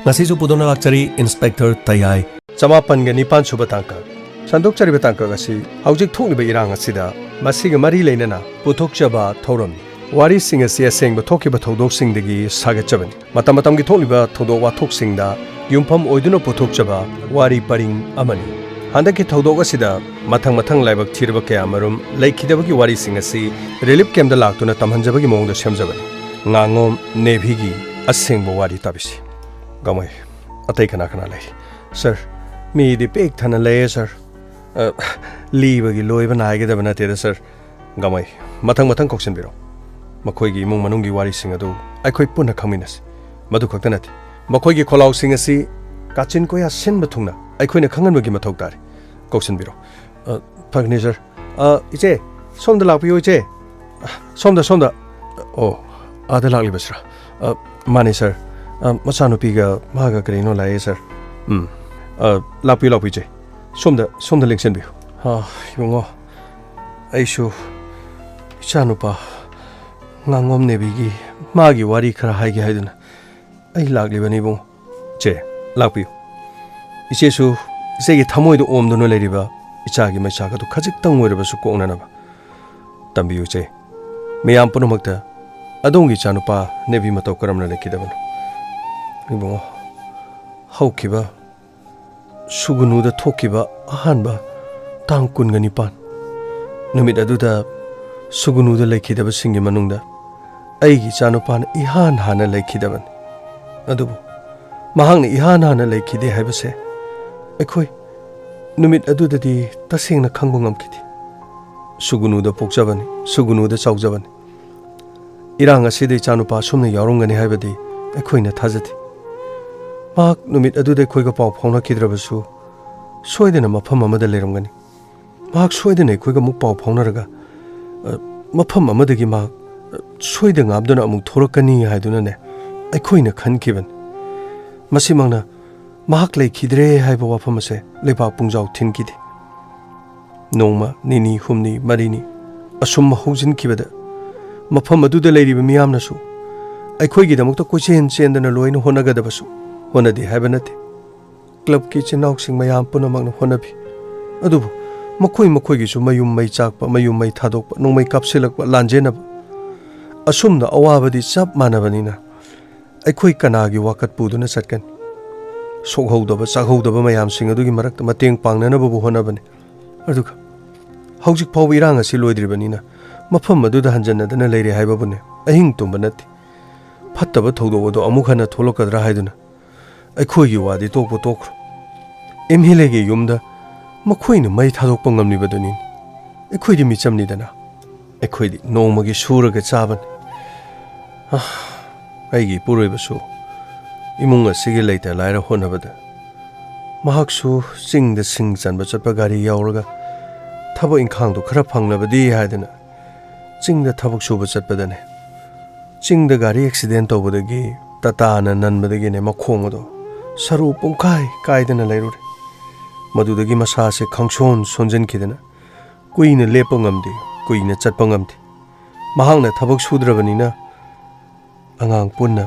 ngasisu pudona lakchari inspector tayai chamapan ga nipan suba tangka sandok chari batangka gasi haujik thokni ba irang asida masiga mari leinana puthok chaba thoram wari singa sia seng ba thoki ba thodok sing dagi saga chabani matam matam gi thokni ba thodok wa thok sing da yumpham oiduna puthok chaba wari paring amani handaki thodok asida mathang mathang laibak thirba kya marum laikhidabagi wari sing asi relief camp da laktuna tamhanjabagi mong da semjabani ngangom navy gi aseng bo wari tabisi gamai atai kana kana lai sir me di pek thana lai sir leave loy ba nai ge da bana te sir gamai mathang mathang koksin biro makhoi gi mung manung gi wari sing adu ai khoi puna khaminas madu khakta nati makhoi gi kholau sing asi kachin ko ya sin ba thungna ai khoi na khangan gi mathok tari koksin biro phagni sir iche somda lak piyo iche somda oh ada lak li basra mani sir masanu piga maga krino lai sir lapi je somda lengsen biu ha yungo aishu chanu pa ngangom ne bigi magi wari khara haigi haiduna ai lagli bani bung che lapi ise su ise gi thamoi do om do no leriba icha gi mai chaga do khajik tang moi ba su ko na ba tambiu che meyam puno makta adongi chanu pa nebi mato karam na lekidabano ibungo haukiba sugunuda thokiba ahanba tang kungani pan numit aduda sugunuda lekhidaba singi manungda aigi chanu pan ihan hana lekhidaban adubu mahangni ihan hana lekhide haibase ekhoi numit aduda di tasengna khangbu ngamkidi sugunuda pokjabani sugunuda chaujabani irang asidi chanu pa sumna yarongani haibadi ekhoina thajati mak numit adude khoiga paw phawna kidrabasu soidena mafam amada leramgani mak soidena khoiga muk paw phawna mafam amadagi mak soide ngabduna amuk thorakani haiduna ne aikhoina khankiban masimangna mak lekhidre haiba wafam ase lepa pungjau thinkidi nongma nini humni marini asum hojin kibada mafam aduda leiriba miyamnasu aikhoigi damukta kochen chendana loina honagadabasu honadi habanati club ki chinauk sing mayam punamak honabi adubu makhoi gi su mayum mai chakpa mayum mai thadokpa nongmai kapsilakpa lanjenaba asumna awabadi chap manabanina aikhoi kana gi wakat puduna satkan sokhodaba chakhodaba mayam sing adugi marakta mateng pangnana bu honabani aduga haujik phaw irang asi loidribanina mafam aduda hanjanadana leire haibabune ahing tumbanati fattaba thododo amukhana tholokadra haiduna aikhoigi wadi tokpo tokro emhilege yumda makhoina mai thadokpa ngamnibaduni aikhoidi michamni dana aikhoidi nongmagi suraga chaban aigi puroibasu imung asigi leita laira honabada mahaksu singda sing chanba chatpa gari yauraga thabo inkhang do khara phanglabadi haidana singda thabak suba chatpadane singda gari accident tobadagi tata na nanbadagi ne makhongado saru pungkai kaidana leirure madudagi masa se khangson sonjen khidana kuina lepa ngamdi kuina chatpa ngamdi mahangna thabak sudrabanina angang punna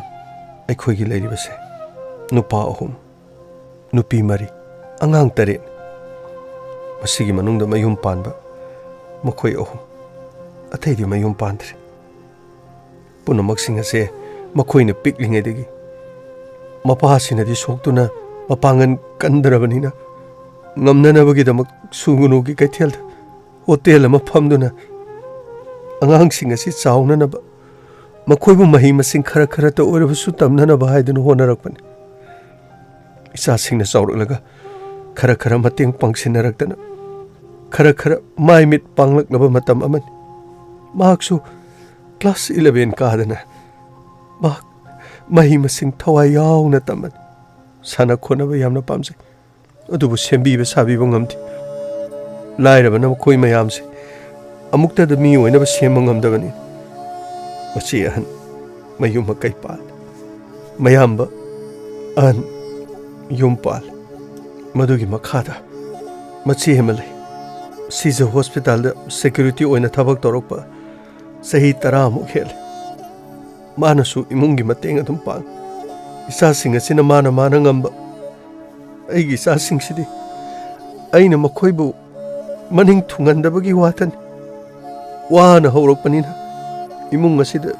aikhoigi leiribase nupa ahum nupi mari angang tare masigi manungda mayum panba makhoi ahum athai di mayum pandre punna maksinga se makhoina piklingedagi mapahasina di soktuna mapangan kandrabanina ngamnanabagi damak sugunu gi kaithel hotel ama phamduna angang singa si chawnana ba makhoibu mahi masing khara khara ta orabusu tamnana ba haidun honarakpani isa singna chawrulaga khara khara mateng pangsinaraktana khara khara mai mit panglak matam amani mahaksu class 11 kadana mak mahi masing thawai yauna taman sana khona ba yamna pamse adubu sembi ba sabi ba ngamti laira ba na khoi mayam se amukta da mi oina ba sem ngamda bani machi an mayum kai pal mayam ba an yum pal madugi makhada machi hemalai sija hospital da security oina thabak torokpa sahi 10 mu khel manasu imungi mateng adum pang ꯏꯆꯥꯁꯤꯡ ꯑꯁꯤꯅ ꯃꯥꯅ ꯉꯝꯕ ꯑꯩꯒꯤ ꯏꯆꯥꯁꯤꯡꯁꯤꯗꯤ ꯑꯩꯅ ꯃꯈꯣꯏꯕꯨ ꯃꯅꯤꯡ ꯊꯨꯡꯍꯟꯗꯕꯒꯤ ꯋꯥꯇꯅꯤ ꯋꯥꯅ ꯍꯧꯔꯛꯄꯅꯤꯅ ꯏꯃꯨꯡ ꯑꯁꯤꯗ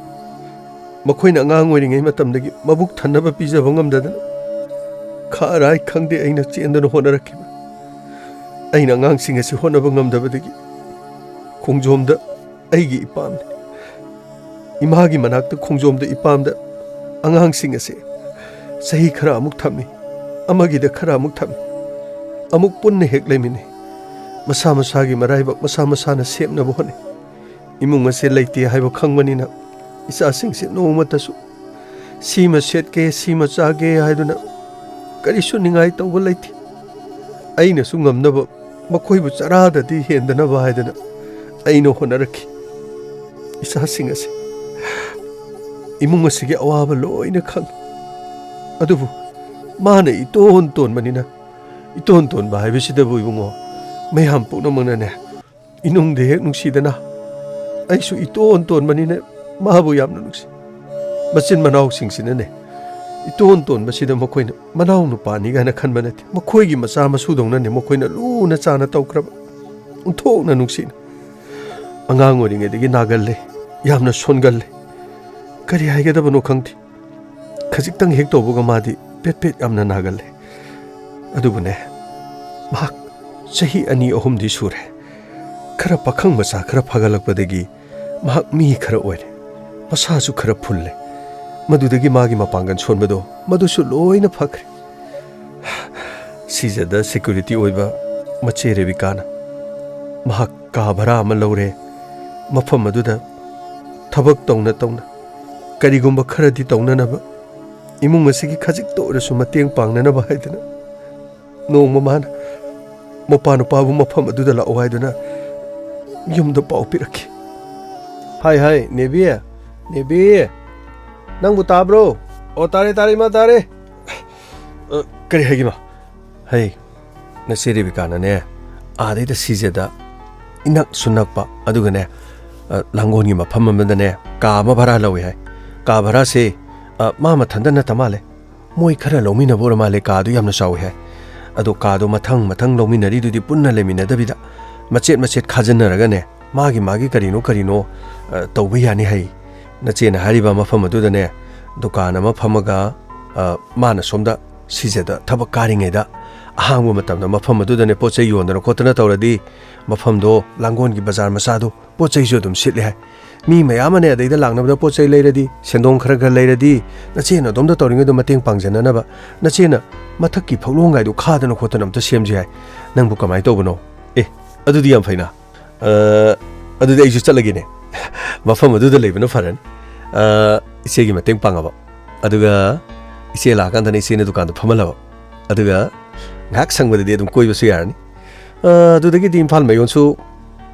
ꯃꯈꯣꯏꯅ ꯑꯉꯥꯡ ꯑꯣꯏꯔꯤꯉꯩ ꯃꯇꯝꯗꯒꯤ ꯃꯕꯨꯛ ꯊꯟꯅꯕ ꯄꯤꯖꯕ ꯉꯝꯗꯗꯅ ꯈꯥꯔꯥꯏ ꯈꯪꯗꯦ ꯑꯩꯅ ꯆꯦꯟꯗꯨꯅ ꯍꯣꯠꯅꯔꯛꯈꯤꯕ ꯑꯩꯅ ꯑꯉꯥꯡꯁꯤꯡ ꯑꯁꯤ ꯍꯣꯠꯅꯕ ꯉꯝꯗꯕꯗꯒꯤ ꯈꯣꯡꯖꯣꯝꯗ ꯑꯩꯒꯤ ꯏꯄꯥꯝꯅꯤ ꯏꯃꯥꯒꯤ ꯃꯅꯥꯛꯇ ꯈꯣꯡꯖꯣꯝꯗ ꯏꯄꯥꯝꯗ ꯑꯉꯥꯡꯁꯤꯡ ꯑꯁꯤ ꯆꯍꯤ ꯈꯔ ꯑꯃꯨꯛ ꯊꯝꯃꯤ ꯑꯃꯒꯤꯗ ꯈꯔ ꯑꯃꯨꯛ ꯊꯝꯃꯤ ꯑꯃꯨꯛ ꯄꯨꯟꯅ ꯍꯦꯛ ꯂꯩꯃꯤꯟꯅꯩ ꯃꯁꯥ ꯃꯁꯥꯒꯤ ꯃꯔꯥꯏꯕꯛ ꯃꯁꯥ ꯃꯁꯥꯅ ꯁꯦꯝꯅꯕ ꯍꯣꯠꯅꯩ ꯏꯃꯨꯡ ꯑꯁꯤ ꯂꯩꯇꯦ ꯍꯥꯏꯕ ꯈꯪꯕꯅꯤꯅ ꯏꯆꯥꯁꯤꯡꯁꯤ ꯅꯣꯡꯃꯇꯁꯨ ꯁꯤꯃ ꯁꯦꯠꯀꯦ ꯁꯤꯃ ꯆꯥꯒꯦ ꯍꯥꯏꯗꯨꯅ ꯀꯔꯤꯁꯨ ꯅꯤꯡꯉꯥꯏ ꯇꯧꯕ ꯂꯩꯇꯦ ꯑꯩꯅꯁꯨ ꯉꯝꯅꯕ ꯃꯈꯣꯏꯕꯨ ꯆꯔꯥꯗꯗꯤ ꯍꯦꯟꯗꯅꯕ ꯍꯥꯏꯗꯅ ꯑꯩꯅ ꯍꯣꯠꯅꯔꯛꯈꯤ ꯏꯆꯥꯁꯤꯡ ꯑꯁꯤ ꯏꯃꯨꯡ ꯑꯁꯤꯒꯤ ꯑꯋꯥꯕ ꯂꯣꯏꯅ ꯈꯪꯏ ꯑꯗꯨꯕꯨ ꯃꯥꯅ ꯏꯇꯣꯟ ꯇꯣꯟꯕꯅꯤꯅ ꯏꯇꯣꯟ ꯇꯣꯟꯕ ꯍꯥꯏꯕꯁꯤꯗꯕꯨ ꯏꯕꯨꯡꯉꯣ ꯃꯌꯥꯝ ꯄꯨꯝꯅꯃꯛꯅꯅꯦ ꯏꯅꯨꯡꯗ ꯍꯦꯛ ꯅꯨꯡꯁꯤꯗꯅ ꯑꯩꯁꯨ ꯏꯇꯣꯟ ꯇꯣꯟꯕꯅꯤꯅ ꯃꯥꯕꯨ ꯌꯥꯝꯅ ꯅꯨꯡꯁꯤ ꯃꯆꯤꯟ ꯃꯅꯥꯎꯁꯤꯡꯁꯤꯅꯅꯦ ꯏꯇꯣꯟ ꯇꯣꯟꯕꯁꯤꯗ ꯃꯈꯣꯏꯅ ꯃꯅꯥꯎ ꯅꯨꯄꯥꯅꯤ ꯀꯥꯏꯅ ꯈꯟꯕ ꯅꯠꯇꯦ ꯃꯈꯣꯏꯒꯤ ꯃꯆꯥ ꯃꯁꯨꯗꯧꯅꯅꯦ ꯃꯈꯣꯏꯅ ꯂꯨꯅ ꯆꯥꯅ ꯇꯧꯈ꯭ꯔꯕ ꯑꯣꯟꯊꯣꯛꯅ ꯅꯨꯡꯁꯤꯅ ꯑꯉꯥꯡ ꯑꯣꯏꯔꯤꯉꯩꯗꯒꯤ ꯅꯥꯒꯜꯂꯦ ꯌꯥꯝꯅ ꯁꯣꯟꯒꯜꯂꯦ ꯀꯔꯤ ꯍꯥꯏꯒꯗꯕꯅꯣ ꯈꯪꯗꯦ ꯈꯖꯤꯛꯇꯪ ꯍꯦꯛ ꯇꯧꯕꯒ ꯃꯥꯗꯤ ꯄꯦꯠ ꯄꯦꯠ ꯌꯥꯝꯅ ꯅꯥꯒꯜꯂꯦ ꯑꯗꯨꯕꯨꯅꯦ ꯃꯍꯥꯛ ꯆꯍꯤ 2-3ꯗꯤ ꯁꯨꯔꯦ खरा पाखंग मचा खरा फगलकपदगी महक मी खरा ओइरे मसासु खरा फुल्ले मदुदगी मागी मपांगन सोनबदो मदुसु लोइना फखरे सीजदा सिक्योरिटी ओइबा मचे रेबिकाना महक का भरा अम लौरे मफम मदुदा थबक तौना तौना करिगुंबा खरदी तौननब इमुंग असिगी खजिक तोरसु मतेंग पांगननब हाइदना नोंग माना मपा नुपाबु मफम अदुदा लाओ हाइदना युमदा पाउ पिरखी हाय हाय नेबी नेबी नंगबु ताब्रो ओ तारे तारे मा तारे करी हाइगिमा हाय नसे रेबिकाना ने आदैदा सीजेदा इनक सुनकपा अदुगने लांगोनी मफम अमदने का अमा भरा लौइ हाय का भरा से मा मथंदा न तमाले मोय खरा लौमिना बोर माले का दु यामना चाउ हाय अदो का दो मथंग मथंग लौमिनरी दुदि पुन्ना लेमिनदबिदा मचेत मचेत खाजनरगने मागी मागी करिनो करिनो तौबा यानी हाय नचेना हारिबा मफम अदुदने दुकान अमा फमगा माना सोमदा सीजेदा थबक कारिङैदा अहांगो मतमदा मफम अदुदने पोचै योन्दना खोतना तौरदी मफमदो लांगोनगी बाजार मसादो पोचैजो दुम सिटले हाय मी मयामने अदैदा लांगनबदा पोचै लैरदी सेंदोंग खरा खरा लैरदी नचेना दोमदा तौरिङैदो मतेंग पांगजननबा नचेना मथक्की फौलोंगाइदो खादना खोतना अमता सेमजि हाय नंगबु कमाय तौबनो ए अदुदी याम फैना अदुदी आइसु चलगेने मफम अदुदा लैबनो फरन इसेगी मतेंग पांगबा अदुगा इसे लाकांदने इसेने दुकान फमलबा अदुगा ngak sangbadadi adum koibasu yarani adudagi di imphal mayonsu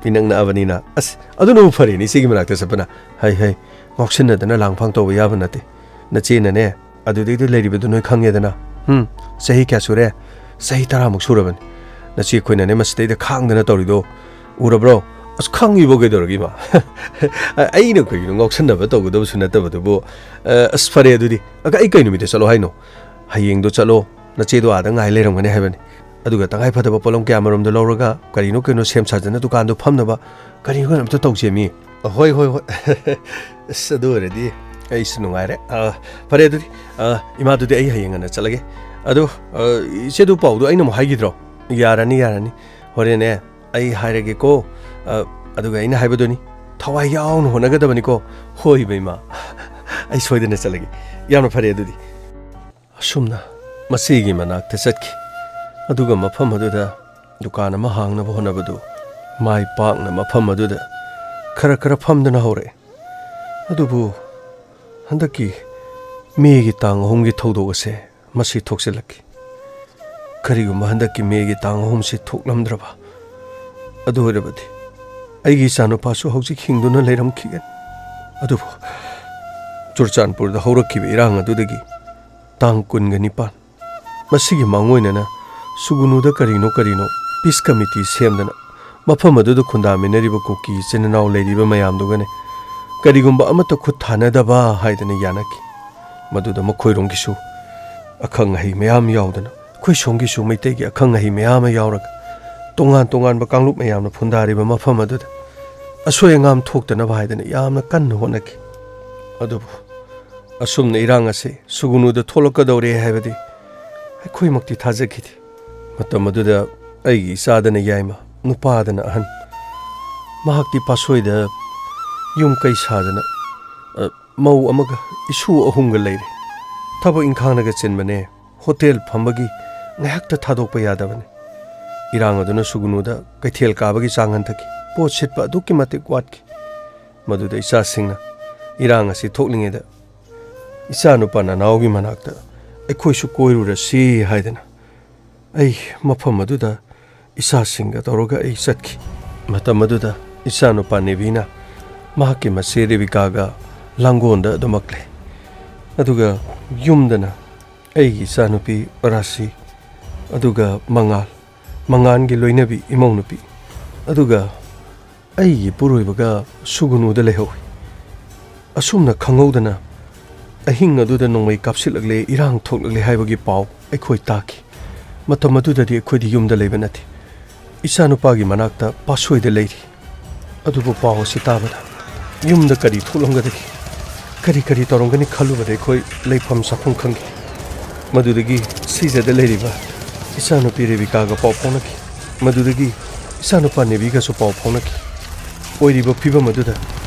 pinangna abanina as adunu farini sigi manakta sapana hai hai ngoksinna dana langphang toba yaba nate nachena ne adudagi leiribadu noi khangedana sahi kya sure sahi 10 muk suraban nachi khoina ne masdai khangdana torido urabro as khangi bo gedorgi ma aina khoi ngoksinna ba togudo sunata badu as fare adudi aga ai kainu mite chalo haino hayeng do chalo नचेदो आदा ngai लेरमगने हाइबनि अदुगा तंगाइ फदबा pollen क्या मरमदो लौरगा करिनो कनो same साजना दुकान दो फमनबा करिनो अमत तौजेमी होय होय होय सदोरदी ice नुगाइरे फरे दुदी इमा दुदी आई हयंगना चलगे अदो इसेदु पाउदो आइना मो हाइगिद्रो यारानी यारानी होरेने आई हाइरगे को अदुगा आइना हाइबदोनी थवाइ याउन होनगदबनी को होय बेमा आई सोइदने चलगे यानो फरे दुदी सुमना मसीगी मनाक्ते चटकी अदुगा मफम अदुदा दुकान अमा हांगनबा होनबदु माइ पाकना मफम अदुदा खरा खरा फमदना हौरे अदुबु हंदकी मेगी तांग होंगी थौदोगसे मसी थोक्सिलक्की करिगुमा हंदकी मेगी तांग होमसे थोक्लमद्रबा अदु होरबदि आइगी चानुपासु हौजिक हिंदुना लेरमखिगन अदुबु चुरचानपुरदा हौरक्खिबा इरांग अदुदगी तांग 29 मसीगी मांगोइनना सुगुनुदा करिनो करिनो पीस कमिटी सेमदना मफम अदुदा खुंदामिनरिबा कुकी चिननाव लेरिबा मयामदुगने करिगुंबा अमत खुद थानदबा हाइदना यानकी मदुदा मखोइरोंगिसु ꯑꯈꯪ ꯑꯍꯩ ꯃꯌꯥꯝ ꯌꯥꯎꯗꯅ ꯑꯩꯈꯣꯏ ꯁꯣꯝꯒꯤꯁꯨ ꯃꯩꯇꯩꯒꯤ ꯑꯈꯪ ꯑꯍꯩ ꯃꯌꯥꯝ ꯑꯃ ꯌꯥꯎꯔꯒ ꯇꯣꯉꯥꯟ ꯇꯣꯉꯥꯟꯕ ꯀꯥꯡꯂꯨꯞ ꯃꯌꯥꯝꯅ ꯐꯨꯟꯗꯥꯔꯤꯕ ꯃꯐꯝ ꯑꯗꯨꯗ ꯑꯁꯣꯏ ꯑꯉꯥꯝ ꯊꯣꯛꯇꯅꯕ ꯍꯥꯏꯗꯅ ꯌꯥꯝꯅ ꯀꯟꯅ ꯍꯣꯠꯅꯈꯤ ꯑꯗꯨꯕꯨ ꯑꯁꯨꯝꯅ ꯏꯔꯥꯡ ꯑꯁꯤ ꯁꯨꯒꯨꯅꯨꯗ ꯊꯣꯛꯂꯛꯀꯗꯧꯔꯦ ꯍꯥꯏꯕꯗꯤ ꯑꯩꯈꯣꯏꯃꯛꯇꯤ ꯊꯥꯖꯈꯤꯗꯦ ꯃꯇꯝ ꯑꯗꯨꯗ ꯑꯩꯒꯤ ꯏꯆꯥꯗꯅ ꯌꯥꯏꯃ ꯅꯨꯄꯥꯗꯅ ꯑꯍꯟ ꯃꯍꯥꯛꯇꯤ ꯄꯥꯁꯣꯏꯗ ꯌꯨꯝ ꯀꯩ ꯁꯥꯗꯅ ꯃꯧ ꯑꯃꯒ ꯏꯁꯨ ꯑꯍꯨꯝꯒ ꯂꯩꯔꯦ ꯊꯕꯛ ꯏꯪꯈꯥꯡꯅꯒ ꯆꯤꯟꯕꯅꯦ ꯍꯣꯇꯦꯜ ꯐꯝꯕꯒꯤ ꯉꯥꯏꯍꯥꯛꯇ ꯊꯥꯗꯣꯛꯄ ꯌꯥꯗꯕꯅꯤ ꯏꯔꯥꯡ ꯑꯗꯨꯅ ꯁꯨꯒꯨꯅꯨꯗ ꯀꯩꯊꯦꯜ ꯀꯥꯕꯒꯤ ꯆꯥꯡ ꯍꯟꯊꯈꯤ ꯄꯣꯠ ꯁꯤꯠꯄ ꯑꯗꯨꯛꯀꯤ ꯃꯇꯤꯛ ꯋꯥꯠꯈꯤ ꯃꯗꯨꯗ ꯏꯆꯥꯁꯤꯡꯅ ꯏꯔꯥꯡ ꯑꯁꯤ ꯊꯣꯛꯂꯤꯉꯩꯗ ꯏꯆꯥꯅꯨꯄꯥ ꯅꯅꯥꯎꯒꯤ ꯃꯅꯥꯛꯇ ꯑꯩꯈꯣꯏꯁꯨ ꯀꯣꯏꯔꯨꯔꯁꯤ ꯍꯥꯏꯗꯅ ꯑꯩ ꯃꯐꯝ ꯑꯗꯨꯗ ꯏꯆꯥꯁꯤꯡꯒ ꯇꯧꯔꯒ ꯑꯩ ꯆꯠꯈꯤ ꯃꯇꯝ ꯑꯗꯨꯗ ꯏꯆꯥꯅꯨꯄꯥ ꯅꯦꯕꯤꯅ ꯃꯍꯥꯛꯀꯤ ꯃꯆꯦ ꯔꯦꯕꯤꯀꯥꯒ ꯂꯥꯡꯒꯣꯜꯗ ꯑꯗꯨꯃꯛ ꯂꯩ ꯑꯗꯨꯒ ꯌꯨꯝꯗꯅ ꯑꯩꯒꯤ ꯏꯆꯥꯅꯨꯄꯤ ꯔꯥꯁꯤ ꯑꯗꯨꯒ ꯃꯉꯥꯟꯒꯤ ꯂꯣꯏꯅꯕꯤ ꯏꯃꯧꯅꯨꯄꯤ ꯑꯗꯨꯒ ꯑꯩꯒꯤ ꯄꯨꯔꯣꯏꯕꯒ ꯁꯨꯒꯨꯅꯨꯗ ꯂꯩꯍꯧꯏ ꯑꯁꯨꯝꯅ ꯈꯪꯍꯧꯗꯅ ꯑꯍꯤꯡ ꯑꯗꯨꯗ ꯅꯣꯡꯃꯩ ꯀꯥꯞꯁꯤꯜꯂꯛꯂꯦ ꯏꯔꯥꯡ ꯊꯣꯛꯂꯛꯂꯦ ꯍꯥꯏꯕꯒꯤ ꯄꯥꯎ ꯑꯩꯈꯣꯏ ꯇꯥꯈꯤ ꯃꯇꯝ ꯑꯗꯨꯗꯗꯤ ꯑꯩꯈꯣꯏꯗꯤ ꯌꯨꯝꯗ ꯂꯩꯕ ꯅꯠꯇꯦ ꯏꯆꯥꯅꯨꯄꯥꯒꯤ ꯃꯅꯥꯛꯇ ꯄꯥꯁꯣꯏꯗ ꯂꯩꯔꯤ ꯑꯗꯨꯕꯨ ꯄꯥꯎ ꯑꯁꯤ ꯇꯥꯕꯗ ꯌꯨꯝꯗ ꯀꯔꯤ ꯊꯣꯛꯂꯝꯒꯗꯒꯦ ꯀꯔꯤ ꯇꯧꯔꯝꯒꯅꯤ ꯈꯜꯂꯨꯕꯗ ꯑꯩꯈꯣꯏ ꯂꯩꯐꯝ ꯆꯥꯐꯝ ꯈꯪꯈꯤ ꯃꯗꯨꯗꯒꯤ ꯁꯤꯖꯗ ꯂꯩꯔꯤꯕ ꯏꯆꯥꯅꯨꯄꯤ ꯔꯦꯕꯤꯀꯥꯒ ꯄꯥꯎ ꯐꯥꯎꯅꯈꯤ ꯃꯗꯨꯗꯒꯤ ꯏꯆꯥꯅꯨꯄꯥ ꯅꯦꯕꯤꯒꯁꯨ ꯄꯥꯎ ꯐꯥꯎꯅꯈꯤ ꯑꯣꯏꯔꯤꯕ ꯐꯤꯕꯝ ꯑꯗꯨꯗ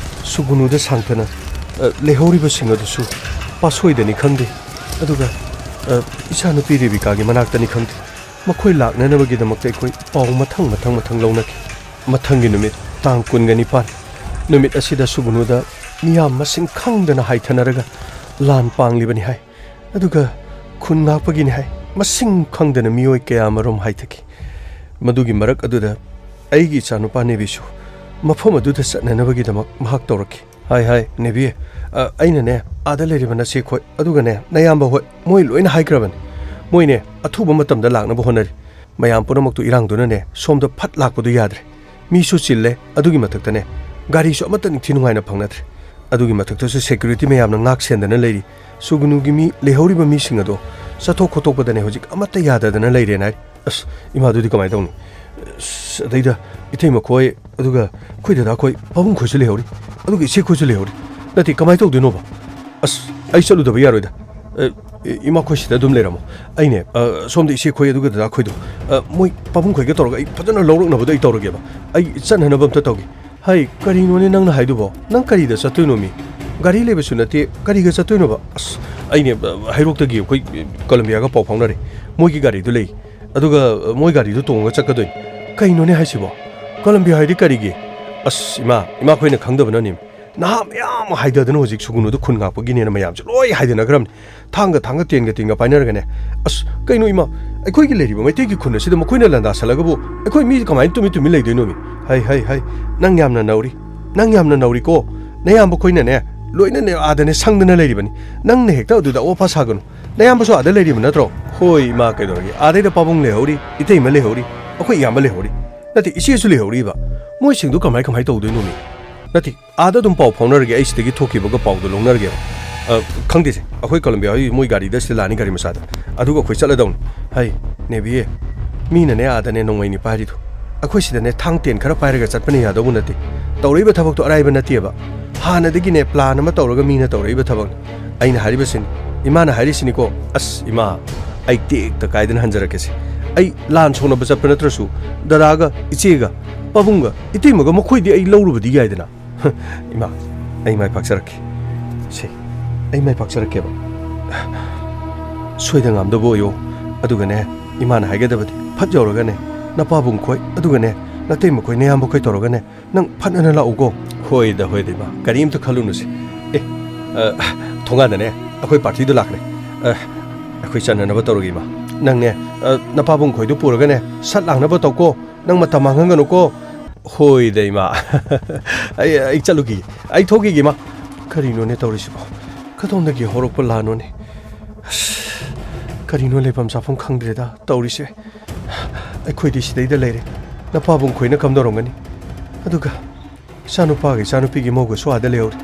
ꯁꯨꯒꯨꯅꯨꯗ ꯁꯥꯡꯊꯅ ꯂꯩꯍꯧꯔꯤꯕꯁꯤꯡ ꯑꯗꯨꯁꯨ ꯄꯥꯁꯣꯏꯗꯅꯤ ꯈꯪꯗꯦ ꯑꯗꯨꯒ ꯏꯆꯥꯅꯨꯄꯤ ꯔꯦꯕꯤꯀꯥꯒꯤ ꯃꯅꯥꯛꯇꯅꯤ ꯈꯪꯗꯦ ꯃꯈꯣꯏ ꯂꯥꯛꯅꯅꯕꯒꯤꯗꯃꯛꯇ ꯑꯩꯈꯣꯏ ꯄꯥꯎ ꯃꯊꯪ ꯂꯧꯅꯈꯤ ꯃꯊꯪꯒꯤ ꯅꯨꯃꯤꯠ ꯇꯥꯡ 29 ꯅꯨꯃꯤꯠ ꯑꯁꯤꯗ ꯁꯨꯒꯨꯅꯨꯗ ꯃꯤꯌꯥꯝ ꯃꯁꯤꯡ ꯈꯪꯗꯅ ꯍꯥꯏꯊꯅꯔꯒ ꯂꯥꯟ ꯄꯥꯡꯂꯤꯕꯅꯤ ꯍꯥꯏ ꯑꯗꯨꯒ ꯈꯨꯟ ꯉꯥꯛꯄꯒꯤꯅꯤ ꯍꯥꯏ ꯃꯁꯤꯡ ꯈꯪꯗꯅ ꯃꯤꯑꯣꯏ ꯀꯌꯥꯃꯔꯣꯝ ꯍꯥꯏꯊꯈꯤ ꯃꯗꯨꯒꯤ ꯃꯔꯛ ꯑꯗꯨꯗ ꯑꯩꯒꯤ ꯏꯆꯥꯅꯨꯄꯥ ꯅꯦꯕꯤꯁꯨ ꯃꯐꯝ ꯑꯗꯨꯗ ꯆꯠꯅꯅꯕꯒꯤꯗꯃꯛ ꯃꯍꯥꯛ ꯇꯧꯔꯛꯈꯤ ꯍꯥꯏ ꯅꯦꯕꯤ ꯑꯩꯅꯅꯦ ꯑꯥꯗ ꯂꯩꯔꯤꯕ ꯅꯆꯦ ꯈꯣꯏ ꯑꯗꯨꯒꯅꯦ ꯅꯌꯥꯝꯕ ꯍꯣꯏ ꯃꯣꯏ ꯂꯣꯏꯅ ꯍꯥꯏꯈ꯭ꯔꯕꯅꯤ ꯃꯣꯏꯅꯦ ꯑꯊꯨꯕ ꯃꯇꯝꯗ ꯂꯥꯛꯅꯕ ꯍꯣꯠꯅꯔꯤ ꯃꯌꯥꯝ ꯄꯨꯝꯅꯃꯛꯇꯨ ꯏꯔꯥꯡꯗꯨꯅꯅꯦ ꯁꯣꯝꯗ ꯐꯠ ꯂꯥꯛꯄꯗꯨ ꯌꯥꯗ꯭ꯔꯦ ꯃꯤꯁꯨ ꯆꯤꯜꯂꯦ ꯑꯗꯨꯒꯤ ꯃꯊꯛꯇꯅꯦ ꯒꯥꯔꯤꯁꯨ ꯑꯃꯠꯇ ꯅꯤꯡꯊꯤ ꯅꯨꯡꯉꯥꯏꯅ ꯐꯪꯅꯗ꯭ꯔꯦ ꯑꯗꯨꯒꯤ ꯃꯊꯛꯇꯁꯨ ꯁꯦꯀ꯭ꯌꯨꯔꯤꯇꯤ ꯃꯌꯥꯝꯅ ꯉꯥꯛ ꯁꯦꯟꯗꯅ ꯂꯩꯔꯤ ꯁꯨꯒꯨꯅꯨꯒꯤ ꯃꯤ ꯂꯩꯍꯧꯔꯤꯕ ꯃꯤꯁꯤꯡ ꯑꯗꯣ ꯆꯠꯊꯣꯛ ꯈꯣꯠꯇꯣꯛꯄꯗꯅꯦ ꯍꯧꯖꯤꯛ ꯑꯃꯠꯇ ꯌꯥꯗꯗꯅ ꯂꯩꯔꯦꯅ ꯍꯥꯏ ꯑꯁ ꯏꯃꯥꯗꯨꯗꯤ ꯀꯃꯥꯏꯅ ꯇꯧꯅꯤ ꯑꯗꯩꯗ ꯏꯇꯩꯃ ꯈꯣꯏ ꯑꯗꯨꯒ ꯑꯩꯈꯣꯏ ꯗꯗꯥ ꯈꯣꯏ ꯄꯥꯕꯨꯡ ꯈꯣꯏꯁꯨ ꯂꯩꯍꯧꯔꯤ ꯑꯗꯨꯒ ꯏꯆꯦ ꯈꯣꯏꯁꯨ ꯂꯩꯍꯧꯔꯤ ꯅꯠꯇꯦ ꯀꯃꯥꯏꯅ ꯇꯧꯗꯣꯏꯅꯣꯕ ꯑꯁ ꯑꯩ ꯆꯠꯂꯨꯗꯕ ꯌꯥꯔꯣꯏꯗ ꯏꯃꯥ ꯈꯣꯏ ꯁꯤꯗ ꯑꯗꯨꯝ ꯂꯩꯔꯝꯃꯣ ꯑꯩꯅꯦ ꯁꯣꯝꯗ ꯏꯆꯦ ꯈꯣꯏ ꯑꯗꯨꯒ ꯗꯗꯥ ꯈꯣꯏꯗꯣ ꯃꯣꯏ ꯄꯥꯕꯨꯡ ꯈꯣꯏꯒ ꯇꯧꯔꯒ ꯑꯩ ꯐꯖꯅ ꯂꯧꯔꯛꯅꯕꯗꯣ ꯑꯩ ꯇꯧꯔꯒꯦꯕ ꯑꯩ ꯆꯠꯅꯅꯕ ꯑꯝꯇ ꯇꯧꯒꯦ ꯍꯥꯏ ꯀꯔꯤꯅꯣꯅꯦ ꯅꯪꯅ ꯍꯥꯏꯗꯨꯕꯣ ꯅꯪ ꯀꯔꯤꯗ ꯆꯠꯇꯣꯏꯅꯣ ꯃꯤ ꯒꯥꯔꯤ ꯂꯩꯕꯁꯨ ꯅꯠꯇꯦ ꯀꯔꯤꯒ ꯆꯠꯇꯣꯏꯅꯣꯕ ꯑꯁ ꯑꯩꯅꯦ ꯍꯩꯔꯣꯛꯇꯒꯤ ꯑꯩꯈꯣꯏ ꯀꯣꯂꯝꯕꯤꯌꯥꯒ ꯄꯥꯎ ꯐꯥꯎꯅꯔꯦ ꯃꯣꯏꯒꯤ ꯒꯥꯔꯤꯗꯨ ꯂꯩ ꯑꯗꯨꯒ ꯃꯣꯏ ꯒꯥꯔꯤꯗꯨ ꯇꯣꯡꯉꯒ ꯆꯠꯀꯗꯣꯏꯅꯤ ꯀꯩꯅꯣꯅꯦ ꯍꯥꯏꯁꯤꯕꯣ ꯀꯣꯂꯝꯕꯤꯌꯥ ꯍꯥꯏꯗꯤ ꯀꯔꯤꯒꯤ ꯑꯁ ꯏꯃꯥ ꯈꯣꯏꯅ ꯈꯪꯗꯕꯅꯅꯤ ꯅꯍꯥ ꯃꯌꯥꯝ ꯍꯥꯏꯗꯗꯅ ꯍꯧꯖꯤꯛ ꯁꯨꯒꯨꯅꯨꯗ ꯈꯨꯟ ꯉꯥꯛꯄꯒꯤꯅꯦꯅ ꯃꯌꯥꯝꯁꯨ ꯂꯣꯏ ꯍꯥꯏꯗꯅꯈ꯭ꯔꯕꯅꯤ ꯊꯥꯡꯒ ꯇꯦꯟꯒ ꯄꯥꯏꯅꯔꯒꯅꯦ ꯑꯁ ꯀꯩꯅꯣ ꯏꯃꯥ ꯑꯩꯈꯣꯏꯒꯤ ꯂꯩꯔꯤꯕ ꯃꯩꯇꯩꯒꯤ ꯈꯨꯟ ꯑꯁꯤꯗ ꯃꯈꯣꯏꯅ ꯂꯥꯟꯗꯥꯁꯜꯂꯒꯕꯨ ꯑꯩꯈꯣꯏ ꯃꯤ ꯀꯃꯥꯏꯅ ꯇꯨꯃꯤꯟ ꯂꯩꯗꯣꯏꯅꯣ ꯃꯤ ꯍꯥꯏ ꯅꯪ ꯌꯥꯝꯅ ꯅꯧꯔꯤꯀꯣ ꯅꯌꯥꯝꯕ ꯈꯣꯏꯅꯅꯦ ꯂꯣꯏꯅꯅꯦ ꯑꯥꯗꯅꯦ ꯁꯪꯗꯅ ꯂꯩꯔꯤꯕꯅꯤ ꯅꯪꯅ ꯍꯦꯛꯇ ꯑꯗꯨꯗ ꯑꯋꯥꯄꯥ ꯁꯥꯒꯅꯨ ꯅꯌꯥꯝꯕꯁꯨ ꯑꯥꯗ ꯂꯩꯔꯤꯕ ꯅꯠꯇ꯭ꯔꯣ ꯍꯣꯏ ꯏꯃꯥ ꯀꯩꯗꯧꯔꯒꯦ ꯑꯥꯗꯩꯗ ꯄꯥꯕꯨꯡ ꯂꯩꯍꯧꯔꯤ ꯏꯇꯩꯃ ꯂꯩꯍꯧꯔꯤ ꯑꯩꯈꯣꯏ ꯏꯌꯥꯝꯕ ꯂꯩꯍꯧꯔꯤ ꯅꯠꯇꯦ ꯏꯆꯦꯁꯨ ꯂꯩꯍꯧꯔꯤꯕ ꯃꯣꯏꯁꯤꯡꯗꯨ ꯀꯃꯥꯏ ꯇꯧꯗꯣꯏꯅꯣ ꯃꯤ ꯅꯠꯇꯦ ꯑꯥꯗ ꯑꯗꯨꯝ ꯄꯥꯎ ꯐꯥꯎꯅꯔꯒꯦ ꯑꯩ ꯁꯤꯗꯒꯤ ꯊꯣꯛꯈꯤꯕꯒ ꯄꯥꯎꯗꯣ ꯂꯧꯅꯔꯒꯦꯕ ꯈꯪꯗꯦꯁꯦ ꯑꯩꯈꯣꯏ ꯀꯣꯂꯝꯕꯤꯌꯥ ꯍꯣꯏ ꯃꯣꯏ ꯒꯥꯔꯤꯗ ꯁꯤꯗ ꯂꯥꯛꯑꯅꯤ ꯒꯥꯔꯤ ꯃꯆꯥꯗ ꯑꯗꯨꯒ ꯑꯩꯈꯣꯏ ꯆꯠꯂꯗꯧꯅꯤ ꯍꯥꯏ ꯅꯦꯕꯤꯌꯦ ꯃꯤꯅꯅꯦ ꯑꯥꯗꯅꯦ ꯅꯣꯡꯃꯩꯅꯤ ꯄꯥꯏꯔꯤꯗꯣ ꯑꯩꯈꯣꯏ ꯁꯤꯗꯅꯦ ꯊꯥꯡ ꯇꯦꯟ ꯈꯔ ꯄꯥꯏꯔꯒ ꯆꯠꯄꯅ ꯌꯥꯗꯧꯕ ꯅꯠꯇꯦ ꯇꯧꯔꯛꯏꯕ ꯊꯕꯛꯇꯣ ꯑꯔꯥꯏꯕ ꯅꯠꯇꯦꯕ ꯍꯥꯟꯅꯗꯒꯤꯅꯦ ꯄ꯭ꯂꯥꯟ ꯑꯃ ꯇꯧꯔꯒ ꯃꯤꯅ ꯇꯧꯔꯛꯏꯕ ꯊꯕꯛꯅꯤ ꯑꯩꯅ ꯍꯥꯏꯔꯤꯕꯁꯤꯅꯤ ꯏꯃꯥꯅ ꯍꯥꯏꯔꯤꯁꯤꯅꯤꯀꯣ ꯑꯁ ꯏꯃꯥ ꯑꯩ ꯇꯦꯛꯇ ꯀꯥꯏꯗꯅ ꯍꯟꯖꯔꯛꯀꯦꯁꯦ ꯑꯩ ꯂꯥꯟ ꯁꯣꯛꯅꯕ ꯆꯠꯄ ꯅꯠꯇ꯭ꯔꯁꯨ ꯗꯗꯥꯒ ꯏꯆꯦꯒ ꯄꯥꯕꯨꯡꯒ ꯏꯇꯩꯃꯒ ꯃꯈꯣꯏꯗꯤ ꯑꯩ ꯂꯧꯔꯨꯕꯗꯤ ꯌꯥꯏꯗꯅ ꯏꯃꯥ ꯑꯩ ꯃꯥꯏ ꯄꯥꯛꯆꯔꯛꯀꯦ ꯑꯩ ꯃꯥꯏ ꯄꯥꯛꯆꯔꯛꯀꯦꯕ ꯁꯣꯏꯗ ꯉꯥꯝꯗꯕ ꯑꯣꯏꯌꯣ ꯑꯗꯨꯒꯅꯦ ꯏꯃꯥꯅ ꯍꯥꯏꯒꯗꯕꯗꯤ ꯐꯠ ꯌꯧꯔꯒꯅꯦ ꯅꯄꯥꯕꯨꯡ ꯈꯣꯏ ꯑꯗꯨꯒꯅꯦ ꯅꯇꯩꯃ ꯈꯣꯏ ꯅꯌꯥꯝꯕ ꯈꯣꯏ ꯇꯧꯔꯒꯅꯦ ꯅꯪ ꯐꯠꯅ ꯂꯥꯛꯎꯀꯣ ꯍꯣꯏꯗ ꯏꯃꯥ ꯀꯔꯤꯝꯇ ꯈꯜꯂꯨꯅꯨꯁꯦ ꯊꯣꯡꯒꯥꯟꯗꯅꯦ ꯑꯩꯈꯣꯏ ꯄꯥꯔꯇꯤꯗꯣ ꯂꯥꯛꯈ꯭ꯔꯦ ꯑꯩꯈꯣꯏ ꯆꯠꯅꯅꯕ ꯇꯧꯔꯒꯦ ꯏꯃꯥ ꯅꯪꯅꯦ ꯅꯄꯥꯕꯨꯡ ꯈꯣꯏꯗꯨ ꯄꯨꯔꯒꯅꯦ ꯁꯠ ꯂꯥꯛꯅꯕ ꯇꯧꯀꯣ ꯅꯪ ꯃꯇꯝ ꯃꯥꯡꯍꯟꯒꯅꯨꯀꯣ ꯍꯣꯏꯗ ꯏꯃꯥ ꯑꯩ ꯆꯠꯂꯨꯈꯤꯒꯦ ꯑꯩ ꯊꯣꯛꯈꯤꯒꯦ ꯏꯃꯥ ꯀꯔꯤꯅꯣꯅꯦ ꯇꯧꯔꯤꯁꯤꯕꯣ ꯀꯗꯣꯝꯗꯒꯤ ꯍꯧꯔꯛꯄ ꯂꯥꯟꯅꯣꯅꯦ ꯑꯁ ꯀꯔꯤꯅꯣ ꯂꯩꯐꯝ ꯆꯥꯐꯝ ꯈꯪꯗ꯭ꯔꯦꯗ ꯇꯧꯔꯤꯁꯦ ꯑꯩꯈꯣꯏꯗꯤ ꯁꯤꯗꯩꯗ ꯂꯩꯔꯦ ꯅꯄꯥꯕꯨꯡ ꯈꯣꯏꯅ ꯀꯝꯗꯧꯔꯝꯒꯅꯤ ꯑꯗꯨꯒ ꯏꯆꯥꯅꯨꯄꯥꯒ ꯏꯆꯥꯅꯨꯄꯤꯒꯤ ꯃꯧꯒꯁꯨ ꯑꯥꯗ ꯂꯩꯍꯧꯔꯤ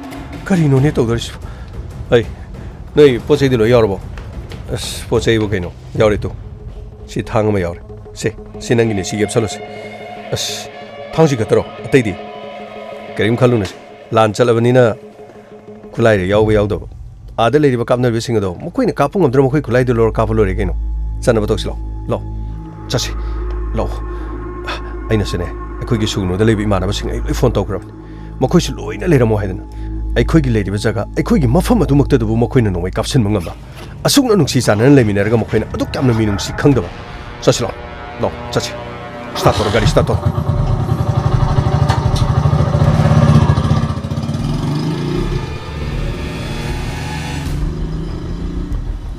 ꯀꯔꯤꯅꯣꯅꯦ ꯇꯧꯗꯣꯔꯤꯁꯤꯕꯣ ꯅꯣꯏ ꯄꯣꯠ ꯆꯩꯗꯤ ꯂꯣꯏ ꯌꯥꯎꯔꯕꯣ पोचे वो कहीं यारे तो सी थांग में यार से नंगी ने सी गेप चलो से थांग सी कतरो अतई दी करीम खालू ने लान चल बनी ना खुलाई रे याव याव दो आदे ले रिबा कापनर बिसिंग दो मकोई ने कापुंग अमद्र मकोई खुलाई दो लोर कापलो रे कहीं चन बतोक्स लो चसी लो अइना सेने अखोई सुगनु द लेबि इमानब सिंग आई फोन तौक्रब मखोई सु लोइना लेरमो हाइदना अखोई लेरिबा जगह अखोई मफम अदु मक्ता दुबु मखोइना नोंगै कापसन मंगमबा असुगना नुंसी चानन लेमिनरगा मखोइना अदु क्यामना मी नुंसी खंगदबा चसी लो चसी स्टार्ट करो गाड़ी स्टार्ट करो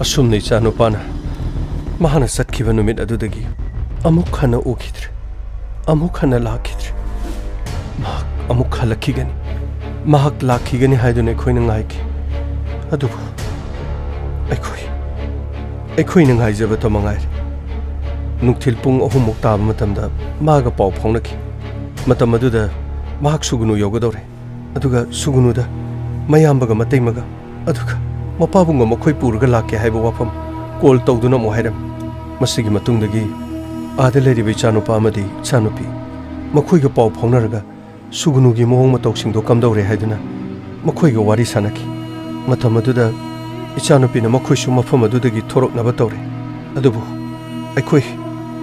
असुमने चानुपाना महाना सत्खिबा नुमित अदुदगी अमुक खना ओखिद्रे अमुक खना लाखिद्रे महाक अमुक खलखिगनी महाक लाखिगनी हाइदुने खोइना ngaiki अदुबु अखोई नंगाइजबा तो मंगाइ नुक्थिल पुंग अहुमुक ताबा मतमदा मागा पाउ फाउनखि मतम अदुदा महाक सुगुनु योगदौरे अदुगा सुगुनुदा मयामबगा मतैमगा अदुगा मपाबुंगा मखोई पुरगा लाके हाइबा वाफम कॉल तौदुना मो हाइरम मसिगी मतुंगदगी आदे लेरिबा इचानुपा अमदि इचानुपी मखोइगा पाउ फाउनरगा सुगुनुगी मोहंग मतौसिंगदो कमदौरे हाइदुना मखोइगा वारी सानखि मतम अदुदा इचानुपीना मखोइसु मफम अदुदगी थोरकनबा तौरे अदुबु अखोइ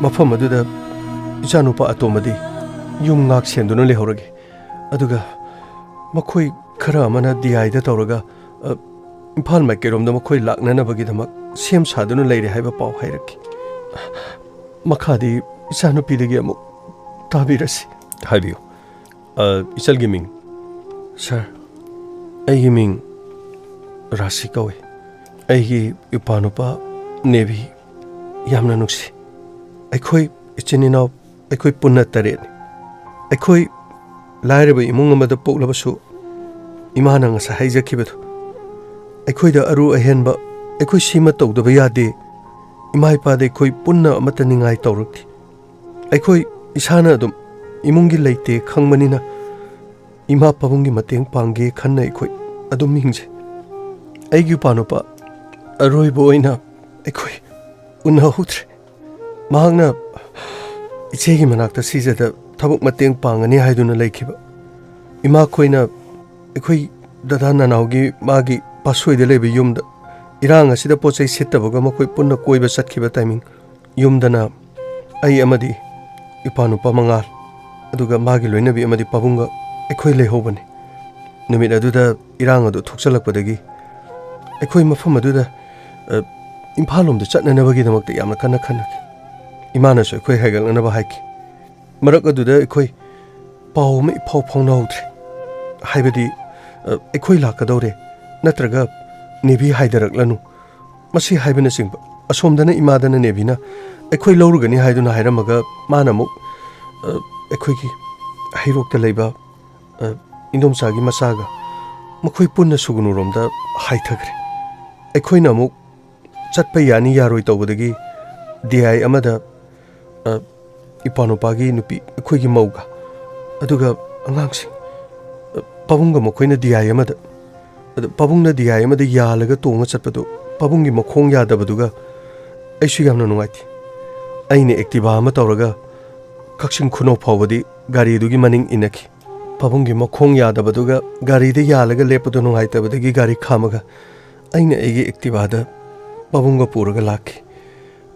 मफम अदुदा इचानुपा अतोमदि युम ngak सेंदुना लेहौरगे अदुगा मखोइ खरा अमना दिआइदा तौरगा इम्फाल माइकेरोमदा मखोइ लाकननबगीदमक सेम सादुना लेरे हाइबा पाउ हाइरखि मखादी इचानुपीदगी अमुक ताबिरसि हाइबियो इचलगी मिंग सर अइगी मिंग राशि कौवे अइगी इपानुपा नेभी यामना नुक्सी अखोई इचिन इनाव अखोई पुन्ना तरेनी अखोई लाइरबा इमुंग अमदा पोक्लबसु इमाना ngasa हाइजखिबदु अखोइदा अरु अहेनबा अखोइ सीमा तौदबा यादे इमा इपादे अखोइ पुन्ना अमता निंगाइ तौरक्ति अखोइ इसाना अदुम इमुंगी लेते खंगमनिना इमा पाबुंगी मतेंग पांगे खन्ना अखोइ अदुम मिंगजे अइगी पानुपा अरोइबो ओइना अखोइ उन्नहुद्रे महांगना इचेगी मनाक्ता सीजदा थबुक मतेंग पांगनी हाइदुना लेखिबा इमा खोइना अखोइ दादा नानाउगी मागी पासोइदा लेबे युमदा इरांग असिदा पोचै सेत्तबगा मखोइ पुन्ना कोइबा चटखिबा टाइमिंग युमदना अइ अमदि इपानुपा मंगाल अदुगा मागी लोइनबी अमदि पाबुंगा अखोइ लेहौबने नुमित अदुदा इरांग अदु थोक्चलकपदगी अखोइ मफम अदुदा इम्फालोमदा चटननबगीदमक्ता यामना कन्ना खन्नखि इमानसु अखोइ हाइगलनबा हाइखि मरक अदुदा अखोइ पाउमा इफाउ फाउनाउद्रे हाइबदि अखोइ लाकदौरे नत्रगा नेभी हाइदरक्लनु मसी हाइबना सिंग असोमदना इमादना नेभीना अखोइ लौरुगनि हाइदुना हाइरमगा माना मुक अखोइगी हाइरोक्ता लैबा इंदोमसागी मसागा मखोइ पुन्ना सुगुनुरोमदा हाइथग्रे अखोइना मुक चटपा यानी यारोइ तौबदगी दिआइ अमदा इपानुपागी नुपी अखोइगी मौगा अदुगा अंगांगसिंग पाबुंगा मखोइना दिआइ अमदा पाबुंगना दिआइ अमदा यालगा तोंगा चटपदो पाबुंगी मखोंग यादबदुगा अइसु यामना नुंगाइति अइने एक्टिवा अमा तौरगा कक्सिंग खुनो फावबदी गारीदुगी मनिंग इनखि पाबुंगी मखोंग यादबदुगा गारीदे यालगा लेपदो नुंगाइतबदगी गारी खामगा अइने एगी एक्टिवादा पाबुंगा पुरगा लाखि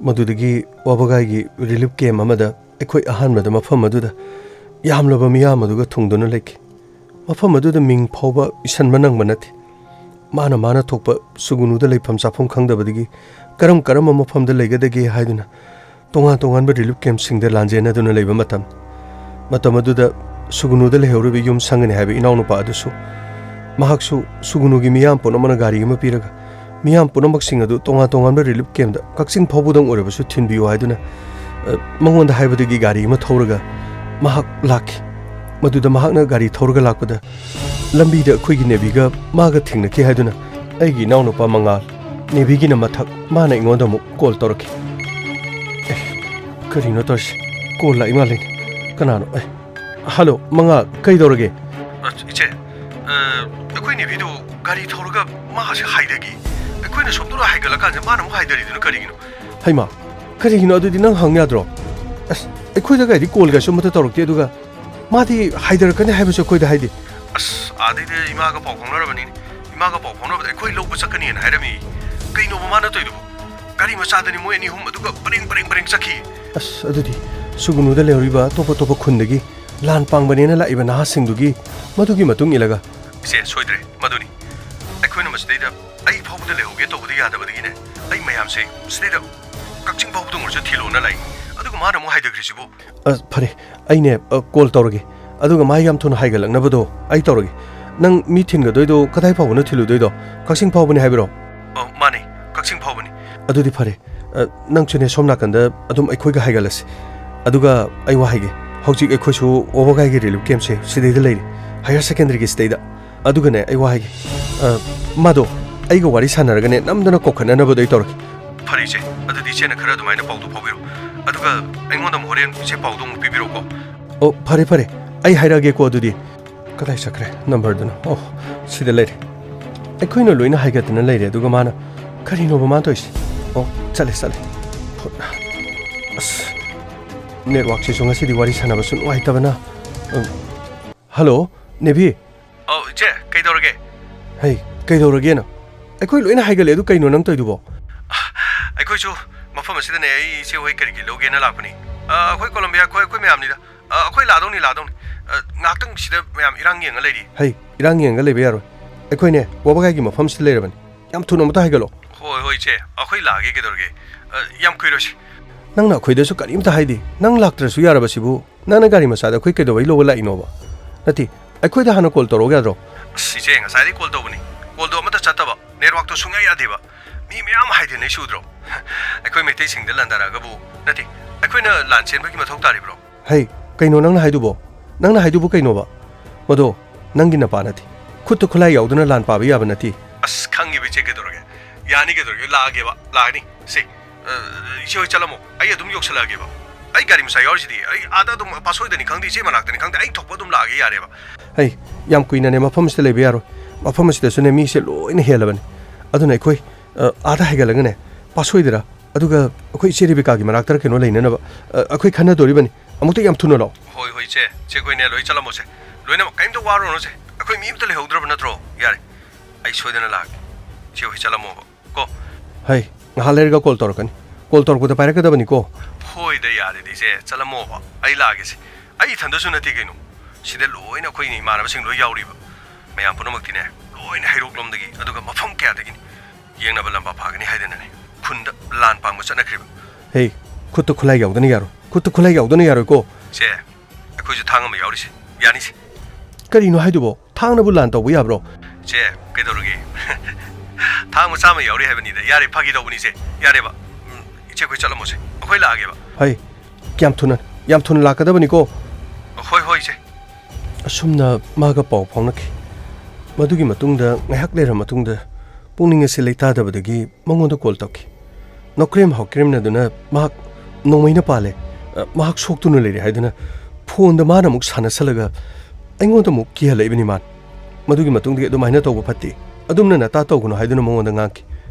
मदुदगी वाबगाइगी रिलीफ कैम्प अमदा अखोइ अहानबदा मफम अदुदा यामलबा मियाम अदुगा थुंगदुना लेखि मफम अदुदा मिंग फावबा इसनबा नंगबा नथि माना माना थोकपा सुगुनुदा लेफम चाफम खंगदबदगी करम करम मफमदा लेगदगे हाइदुना तोंगा तोंगानबा रिलीफ कैम्प सिंगदा लांजेनदुना लेबा मतम अदुदा सुगुनुदा लेहौरबि युम संगने हाइबा इनाउनुपा अदुसु महाक्सु सुगुनुगी मियाम पुनमना गारी अमा पिरगा मियाम पुनमक्सिंग अदु तोंगा तोंगानबा रिलीफ कैम्पदा कक्सिंग फावबुदंग ओरबसु थिनबियो हाइदुना मंगोंदा हाइबदगी गारी अमा थौरगा महाक लाखि मदुदा महाकना गारी थौरगा लाकपदा लंबीदा अखोइगी नेभीगा मागा थिंगनखि हाइदुना अइगी इनाउनुपा मंगाल नेभीगिना मथक माना इंगोंदा मुक कॉल तौरखि करिनो तौरसि कॉल ला इमालेन कनानो हेलो मंगा कईदौरगे इचे अखोइ नेभीदो गारी थौरगा मासे हाइदगी ꯑꯩꯈꯣꯏꯅ ꯁꯣꯝꯗꯨꯅ ꯍꯥꯏꯒꯠꯂꯀꯥꯟꯗ ꯃꯥꯅ ꯑꯃꯨꯛ ꯍꯥꯏꯗꯔꯤꯗꯨꯅ ꯀꯔꯤꯒꯤꯅꯣ ꯍꯩꯃꯥ ꯀꯔꯤꯒꯤꯅꯣ ꯑꯗꯨꯗꯤ ꯅꯪ ꯍꯪ ꯌꯥꯗ꯭ꯔꯣ ꯑꯁ ꯑꯩꯈꯣꯏꯗ ꯀꯩꯗꯤ ꯀꯣꯜꯒꯁꯨ ꯑꯃꯠꯇ ꯇꯧꯔꯛꯇꯦ ꯑꯗꯨꯒ ꯃꯥꯗꯤ ꯍꯥꯏꯗꯔꯛꯀꯅꯤ ꯍꯥꯏꯕꯁꯨ ꯑꯩꯈꯣꯏꯗ ꯍꯥꯏꯗꯦ ꯑꯁ ꯑꯥꯗꯩꯗꯤ ꯏꯃꯥꯒ ꯄꯥꯎ ꯐꯥꯎꯅꯔꯕꯅꯤꯅꯦ ꯏꯃꯥꯒ ꯄꯥꯎ ꯐꯥꯎꯅꯕꯗ ꯑꯩꯈꯣꯏ ꯂꯧꯕ ꯆꯠꯀꯅꯤꯅ ꯍꯥꯏꯔꯝꯃꯤ ꯀꯩꯅꯣꯕ ꯃꯥꯅ ꯇꯧꯏꯗꯨꯕꯨ ꯒꯥꯔꯤ ꯃꯆꯥꯗꯅꯤ ꯃꯣꯏ ꯑꯅꯤ ꯑꯍꯨꯝ ꯑꯗꯨꯒ ꯄꯔꯦꯡ ꯆꯠꯈꯤ ꯑꯁ ꯑꯗꯨꯗꯤ ꯁꯨꯒꯨꯅꯨꯗ ꯂꯩꯍꯧꯔꯤꯕ ꯑꯇꯣꯞꯄ ꯈꯨꯟꯗꯒꯤ ꯂꯥꯟ ꯄꯥꯡꯕꯅꯦꯅ ꯂꯥꯛꯏꯕ ꯅꯍꯥꯁꯤꯡꯗꯨꯒꯤ ꯃꯗꯨꯒꯤ ꯃꯇꯨꯡ ꯏꯜꯂꯒ ꯏꯆꯦ ꯁꯣꯏꯗ꯭ꯔꯦ ꯃꯗꯨꯅꯤ ꯑꯩꯈꯣꯏꯅ ꯃꯁꯤꯗꯩꯗ ꯑꯩ ꯐꯥꯎꯕꯗ ꯂꯩꯍꯧꯒꯦ ꯇꯧꯕꯗ ꯌꯥꯗꯕꯗꯒꯤꯅꯦ ꯑꯩ ꯃꯌꯥꯝꯁꯦ ꯁꯤꯗꯩꯗ ꯀꯛꯆꯤꯡ ꯐꯥꯎꯕꯗ ꯑꯣꯏꯔꯁꯨ ꯊꯤꯜꯂꯣꯅ ꯂꯥꯛꯏ ꯑꯗꯨꯒ ꯃꯥꯅ ꯑꯃꯨꯛ ꯍꯥꯏꯗꯈ꯭ꯔꯤꯁꯤꯕꯨ ꯐꯔꯦ ꯑꯩꯅꯦ ꯀꯣꯜ ꯇꯧꯔꯒꯦ ꯑꯗꯨꯒ ꯃꯥ ꯌꯥꯝ ꯊꯨꯅ ꯍꯥꯏꯒꯠꯂꯛꯅꯕꯗꯣ ꯑꯩ ꯇꯧꯔꯒꯦ ꯅꯪ ꯃꯤ ꯊꯤꯟꯒꯗꯣꯏꯗꯣ ꯀꯗꯥꯏ ꯐꯥꯎꯕꯅ ꯊꯤꯜꯂꯨꯗꯣꯏꯗꯣ ꯀꯛꯆꯤꯡ ꯐꯥꯎꯕꯅꯤ ꯍꯥꯏꯕꯤꯔꯣ ꯃꯥꯅꯦ ꯀꯛꯆꯤꯡ ꯐꯥꯎꯕꯅꯤ ꯑꯗꯨꯗꯤ ꯐꯔꯦ ꯅꯪꯁꯨꯅꯦ ꯁꯣꯝ ꯅꯥꯀꯟꯗ ꯑꯗꯨꯝ ꯑꯩꯈꯣꯏꯒ ꯍꯥꯏꯒꯠꯂꯁꯤ ꯑꯗꯨꯒ ꯑꯩ ꯋꯥ ꯍꯥꯏꯒꯦ ꯍꯧꯖꯤꯛ ꯑꯩꯈꯣꯏꯁꯨ ꯋꯥꯕꯒꯥꯏꯒꯤ ꯔꯤꯂꯤꯐ ꯀꯦꯝꯞꯁꯦ ꯁꯤꯗꯩꯗ ꯂꯩꯔꯤ ꯍꯥꯌꯔ ꯁꯦꯀꯦꯟꯗꯔꯤꯒꯤ ꯁꯤꯗꯩꯗ ꯑꯗꯨꯒꯅꯦ ꯑꯩ ꯋꯥ ꯍꯥꯏꯒꯦ ꯃꯥꯗꯣ ꯑꯩꯒ ꯋꯥꯔꯤ ꯁꯥꯟꯅꯔꯒꯅꯦ ꯅꯝꯗꯅ ꯀꯧꯈꯠꯅꯅꯕꯗꯣ ꯑꯩ ꯇꯧꯔꯒꯦ ꯐꯔꯦ ꯏꯆꯦ ꯑꯗꯨꯗꯤ ꯏꯆꯦꯅ ꯈꯔ ꯑꯗꯨꯃꯥꯏꯅ ꯄꯥꯎꯗꯣ ꯐꯥꯎꯕꯤꯔꯣ ꯑꯗꯨꯒ ꯑꯩꯉꯣꯟꯗ ꯑꯃꯨꯛ ꯍꯣꯔꯦꯟ ꯏꯆꯦ ꯄꯥꯎꯗꯣ ꯑꯃꯨꯛ ꯄꯤꯕꯤꯔꯣꯀꯣ ꯑꯣ ꯐꯔꯦ ꯑꯩ ꯍꯥꯏꯔꯛꯑꯒꯦꯀꯣ ꯑꯗꯨꯗꯤ ꯀꯗꯥꯏ ꯆꯠꯈ꯭ꯔꯦ ꯅꯝꯕꯔꯗꯨꯅ ꯑꯣ ꯁꯤꯗ ꯂꯩꯔꯦ ꯑꯩꯈꯣꯏꯅ ꯂꯣꯏꯅ ꯍꯥꯏꯒꯠꯇꯅ ꯂꯩꯔꯦ ꯑꯗꯨꯒ ꯃꯥꯅ ꯀꯔꯤꯅꯣꯕ ꯃꯥꯅ ꯇꯧꯔꯤꯁꯦ ꯑꯣ ꯆꯠꯂꯦ ꯑꯁ ꯅꯦꯠꯋꯥꯛꯁꯤꯁꯨ ꯉꯁꯤꯗꯤ ꯋꯥꯔꯤ ꯁꯥꯟꯅꯕꯁꯨ ꯅꯨꯡꯉꯥꯏꯇꯕꯅ ꯍꯜꯂꯣ ꯅꯦꯕꯤ ꯏꯆꯦ ꯀꯩꯗꯧꯔꯒꯦ ꯍꯩ ꯀꯩꯗꯧꯔꯒꯦꯅ ꯑꯩꯈꯣꯏ ꯂꯣꯏꯅ ꯍꯥꯏꯒꯠꯂꯦ ꯑꯗꯨ ꯀꯩꯅꯣ ꯅꯪ ꯇꯧꯏꯗꯨꯕꯣ ꯑꯩꯈꯣꯏꯁꯨ ꯃꯐꯝ ꯑꯁꯤꯗꯅꯦ ꯑꯩ ꯏꯆꯦ ꯍꯣꯏ ꯀꯔꯤꯒꯤ ꯂꯧꯒꯦꯅ ꯂꯥꯛꯄꯅꯤ ꯑꯩꯈꯣꯏ ꯀꯣꯂꯝꯕꯤꯌꯥ ꯑꯩꯈꯣꯏ ꯃꯌꯥꯝꯅꯤꯗ ꯑꯩꯈꯣꯏ ꯂꯥꯛꯗꯧꯅꯤ ꯉꯥꯏꯍꯥꯛꯇꯪ ꯁꯤꯗ ꯃꯌꯥꯝ ꯏꯔꯥꯡ ꯌꯦꯡꯉ ꯂꯩꯔꯤ ꯍꯩ ꯏꯔꯥꯡ ꯌꯦꯡꯉ ꯂꯩꯕ ꯌꯥꯔꯣꯏ ꯑꯩꯈꯣꯏꯅꯦ ꯋꯥꯕꯒꯥꯏꯒꯤ ꯃꯐꯝꯁꯤꯗ ꯂꯩꯔꯕꯅꯤ ꯌꯥꯝ ꯊꯨꯅ ꯑꯃꯇ ꯍꯥꯏꯒꯠꯂꯣ ꯍꯣꯏ ꯏꯆꯦ ꯑꯩꯈꯣꯏ ꯂꯥꯛꯑꯒꯦ ꯀꯩꯗꯧꯔꯒꯦ ꯌꯥꯝ ꯀꯨꯏꯔꯣꯏꯁꯤ ꯅꯪꯅ ꯑꯩꯈꯣꯏꯗꯁꯨ ꯀꯔꯤꯝꯇ ꯍꯥꯏꯗꯦ ꯅꯪ ꯂꯥꯛꯇ꯭ꯔꯁꯨ ꯌꯥꯔꯕꯁꯤꯕꯨ ꯅꯪꯅ ꯒꯥꯔꯤ ꯃꯆꯥꯗ ꯑꯩꯈꯣꯏ ꯀꯩꯗꯧꯕꯩ ꯂꯧꯕ ꯂꯥꯛꯏꯅꯣꯕ ꯅꯠꯇꯦ ꯑꯩꯈꯣꯏꯗ ꯍꯥꯟꯅ ꯀꯣꯜ ꯇꯧꯔꯛꯑꯣ ꯌꯥꯗ꯭ꯔꯣ ꯑꯁ ꯏꯆꯦ ꯉꯁꯥꯏꯗꯩ ꯀꯣꯜ ꯇꯧꯕꯅꯤ ꯀꯣꯜꯗꯣ ꯑꯃꯠꯇ ꯆꯠꯇꯕ ꯅꯦꯠꯋꯥꯛꯇꯣ ꯁꯨꯡꯌꯥ ꯌꯥꯗꯦꯕ ꯃꯤ ꯃꯌꯥꯝ ꯍꯥꯏꯗꯅꯩ ꯁꯨꯗ꯭ꯔꯣ ꯑꯩꯈꯣꯏ ꯃꯩꯇꯩꯁꯤꯡꯗ ꯂꯥꯟꯗꯥꯔꯛꯑꯒꯕꯨ ꯅꯠꯇꯦ ꯑꯩꯈꯣꯏꯅ ꯂꯥꯟ ꯆꯦꯟꯕꯒꯤ ꯃꯊꯧ ꯇꯥꯔꯤꯕ꯭ꯔꯣ ꯍꯩ ꯀꯩꯅꯣ ꯅꯪꯅ ꯍꯥꯏꯗꯨꯕꯨ ꯀꯩꯅꯣꯕ ꯃꯗꯣ ꯅꯪꯒꯤ ꯅꯄꯥ ꯅꯠꯇꯦ ꯈꯨꯠꯇ ꯈꯨꯠꯂꯥꯏ ꯌꯥꯎꯗꯅ ꯂꯥꯟ ꯄꯥꯕ ꯌꯥꯕ ꯅꯠꯇꯦ ꯑꯁ ꯈꯪꯉꯤꯕ ꯏꯆꯦ ꯀꯩꯗꯧꯔꯒꯦ ꯌꯥꯅꯤ ꯀꯩꯗꯧꯔꯒꯦ ꯂꯥꯛꯑꯅꯤ ꯁꯤ ꯏꯆꯦ ꯍꯣꯏ ꯆꯠꯂꯝꯃꯣ ꯑꯩ ꯑꯗꯨꯝ ꯌꯧꯁꯜꯂꯛꯑꯒꯦꯕ ꯑꯩ ꯒꯥꯔꯤ ꯃꯆꯥ ꯌꯥꯎꯔꯤꯁꯤꯗꯤ ꯑꯩ ꯑꯥꯗ ꯑꯗꯨꯝ ꯄꯥꯁꯣꯏꯗꯅꯤ ꯈꯪꯗꯦ ꯏꯆꯦ ꯃꯅꯥꯛꯇꯅꯤ ꯈꯪꯗꯦ ꯑꯩ ꯊꯣꯛꯄ ꯑꯗꯨꯝ ꯂꯥꯛꯑꯒꯦ ꯌꯥꯔꯦꯕ ꯍꯩ ꯌꯥꯝ ꯀꯨꯏꯅꯅꯦ ꯃꯐꯝ ꯑꯁꯤꯗ ꯂꯩꯕ ꯌꯥꯔꯣꯏ ꯃꯐꯝ ꯑꯁꯤꯗꯁꯨꯅꯦ ꯃꯤꯁꯦ ꯂꯣꯏꯅ ꯍꯦꯜꯂꯕꯅꯤ ꯑꯗꯨꯅ ꯑꯩꯈꯣꯏ ꯑꯥꯗ ꯍꯥꯏꯒꯠꯂꯒꯅꯦ ꯄꯥꯁꯣꯏꯗꯔ ꯑꯗꯨꯒ ꯑꯩꯈꯣꯏ ꯏꯆꯦ ꯔꯦꯕꯤꯀꯥꯒꯤ ꯃꯅꯥꯛꯇ ꯀꯩꯅꯣ ꯂꯩꯅꯅꯕ ꯑꯩꯈꯣꯏ ꯈꯟꯅꯗꯣꯔꯤꯕꯅꯤ ꯑꯃꯨꯛꯇ ꯌꯥꯝ ꯊꯨꯅ ꯂꯥꯛꯑꯣ ꯍꯣꯏ ꯏꯆꯦ ꯏꯆꯦꯈꯣꯏꯅꯦ ꯂꯣꯏ ꯆꯠꯂꯝꯃꯣꯁꯦ ꯂꯣꯏꯅꯃꯛ ꯀꯩꯝꯇ ꯋꯥꯔꯨꯔꯅꯨꯁꯦ ꯑꯩꯈꯣꯏ ꯃꯤ ꯑꯝꯇ ꯂꯩꯍꯧꯗ꯭ꯔꯕ ꯅꯠꯇ꯭ꯔꯣ ꯌꯥꯔꯦ ꯑꯩ ꯁꯣꯏꯗꯅ ꯂꯥꯛꯑꯒꯦ ꯏꯆꯦ ꯍꯣꯏ ꯆꯠꯂꯝꯃꯣꯕ ꯀꯣ ꯍꯩ ꯉꯥꯏꯍꯥꯛ ꯂꯩꯔꯒ ꯀꯣꯜ ꯇꯧꯔꯛꯀꯅꯤ ꯀꯣꯜ ꯇꯧꯔꯛꯄꯗ ꯄꯥꯏꯔꯛꯀꯗꯕꯅꯤꯀꯣ ꯍꯣꯏꯗ ꯌꯥꯔꯦꯗꯤ ꯏꯆꯦ ꯆꯠꯂꯝꯃꯣꯕ ꯑꯩ ꯂꯥꯛꯑꯒꯦꯁꯦ ꯑꯩ ꯏꯊꯟꯗꯁꯨ ꯅꯠꯇꯦ ꯀꯩꯅꯣ ꯁꯤꯗ ꯂꯣꯏꯅ ꯑꯩꯈꯣꯏ ꯏꯃꯥꯟꯅꯕꯁꯤꯡ ꯂꯣꯏ ꯌꯥꯎꯔꯤꯕ ꯃꯌꯥꯝ ꯄꯨꯝꯅꯃꯛꯇꯤꯅꯦ ꯂꯣꯏꯅ ꯍꯩꯔꯣꯛꯂꯣꯝꯗꯒꯤ ꯑꯗꯨꯒ ꯃꯐꯝ ꯀꯌꯥꯗꯒꯤꯅꯤ ꯌꯦꯡꯅꯕ ꯂꯝꯕꯥ ꯐꯥꯒꯅꯤ ꯍꯥꯏꯗꯅꯅꯦ ꯈꯨꯟꯗ ꯂꯥꯟ ꯄꯥꯡꯕ ꯆꯠꯅꯈ꯭ꯔꯤꯕ ꯍꯦ ꯈꯨꯠꯇ ꯈꯨꯠꯂꯥꯏ ꯌꯥꯎꯗꯅ ꯌꯥꯔꯣꯏꯀꯣ ꯁꯦ ꯑꯩꯈꯣꯏꯁꯨ ꯊꯥꯡ ꯑꯃ ꯌꯥꯎꯔꯤꯁꯦ ꯌꯥꯅꯤꯁꯦ ꯀꯔꯤꯅꯣ ꯍꯥꯏꯗꯨꯕꯣ ꯊꯥꯡꯅꯕꯨ ꯂꯥꯟ ꯇꯧꯕ ꯌꯥꯕ꯭ꯔꯣ ꯆꯦ ꯀꯩꯗꯧꯔꯒꯦ ꯊꯥꯡ ꯃꯆꯥ ꯑꯃ ꯌꯥꯎꯔꯤ ꯍꯥꯏꯕꯅꯤꯗ ꯌꯥꯔꯦ ꯐꯥꯒꯤ ꯇꯧꯕꯅꯤ ꯏꯆꯦ ꯌꯥꯔꯦꯕ ꯏꯆꯦ ꯑꯩꯈꯣꯏ ꯆꯠꯂꯝꯃꯣꯁꯦ ꯑꯩꯈꯣꯏ ꯂꯥꯛꯑꯒꯦꯕ ꯍꯩ ꯌꯥꯝ ꯊꯨꯅ ꯂꯥꯛꯀꯗꯕꯅꯤꯀꯣ ꯍꯣꯏ ꯏꯆꯦ ꯑꯁꯨꯝꯅ ꯃꯥꯒ ꯄꯥꯎ ꯐꯥꯎꯅꯈꯤ ꯃꯗꯨꯒꯤ ꯃꯇꯨꯡꯗ ꯉꯥꯏꯍꯥꯛ ꯂꯩꯔꯕ ꯃꯇꯨꯡꯗ ꯄꯨꯛꯅꯤꯡ ꯑꯁꯤ ꯂꯩꯇꯥꯗꯕꯗꯒꯤ ꯃꯉꯣꯟꯗ ꯀꯣꯜ ꯇꯧꯈꯤ ꯅꯣꯀ꯭ꯔꯦꯝ ꯍꯥꯎꯀ꯭ꯔꯦꯝꯅꯗꯨꯅ ꯃꯍꯥꯛ ꯅꯣꯡꯃꯩꯅ ꯄꯥꯜꯂꯦ ꯃꯍꯥꯛ ꯁꯣꯛꯇꯨꯅ ꯂꯩꯔꯦ ꯍꯥꯏꯗꯨꯅ ꯐꯣꯟꯗ ꯃꯥꯅ ꯑꯃꯨꯛ ꯁꯥꯟꯅꯁꯜꯂꯒ ꯑꯩꯉꯣꯟꯗ ꯑꯃꯨꯛ ꯀꯤꯍꯜꯂꯛꯏꯕꯅꯤ ꯃꯥꯅ ꯃꯗꯨꯒꯤ ꯃꯇꯨꯡꯗꯒꯤ ꯑꯗꯨꯃꯥꯏꯅ ꯇꯧꯕ ꯐꯠꯇꯦ ꯑꯗꯨꯝꯅ ꯅꯇꯥ ꯇꯧꯒꯅꯨ ꯍꯥꯏꯗꯨꯅ ꯃꯉꯣꯟꯗ ꯉꯥꯡꯈꯤ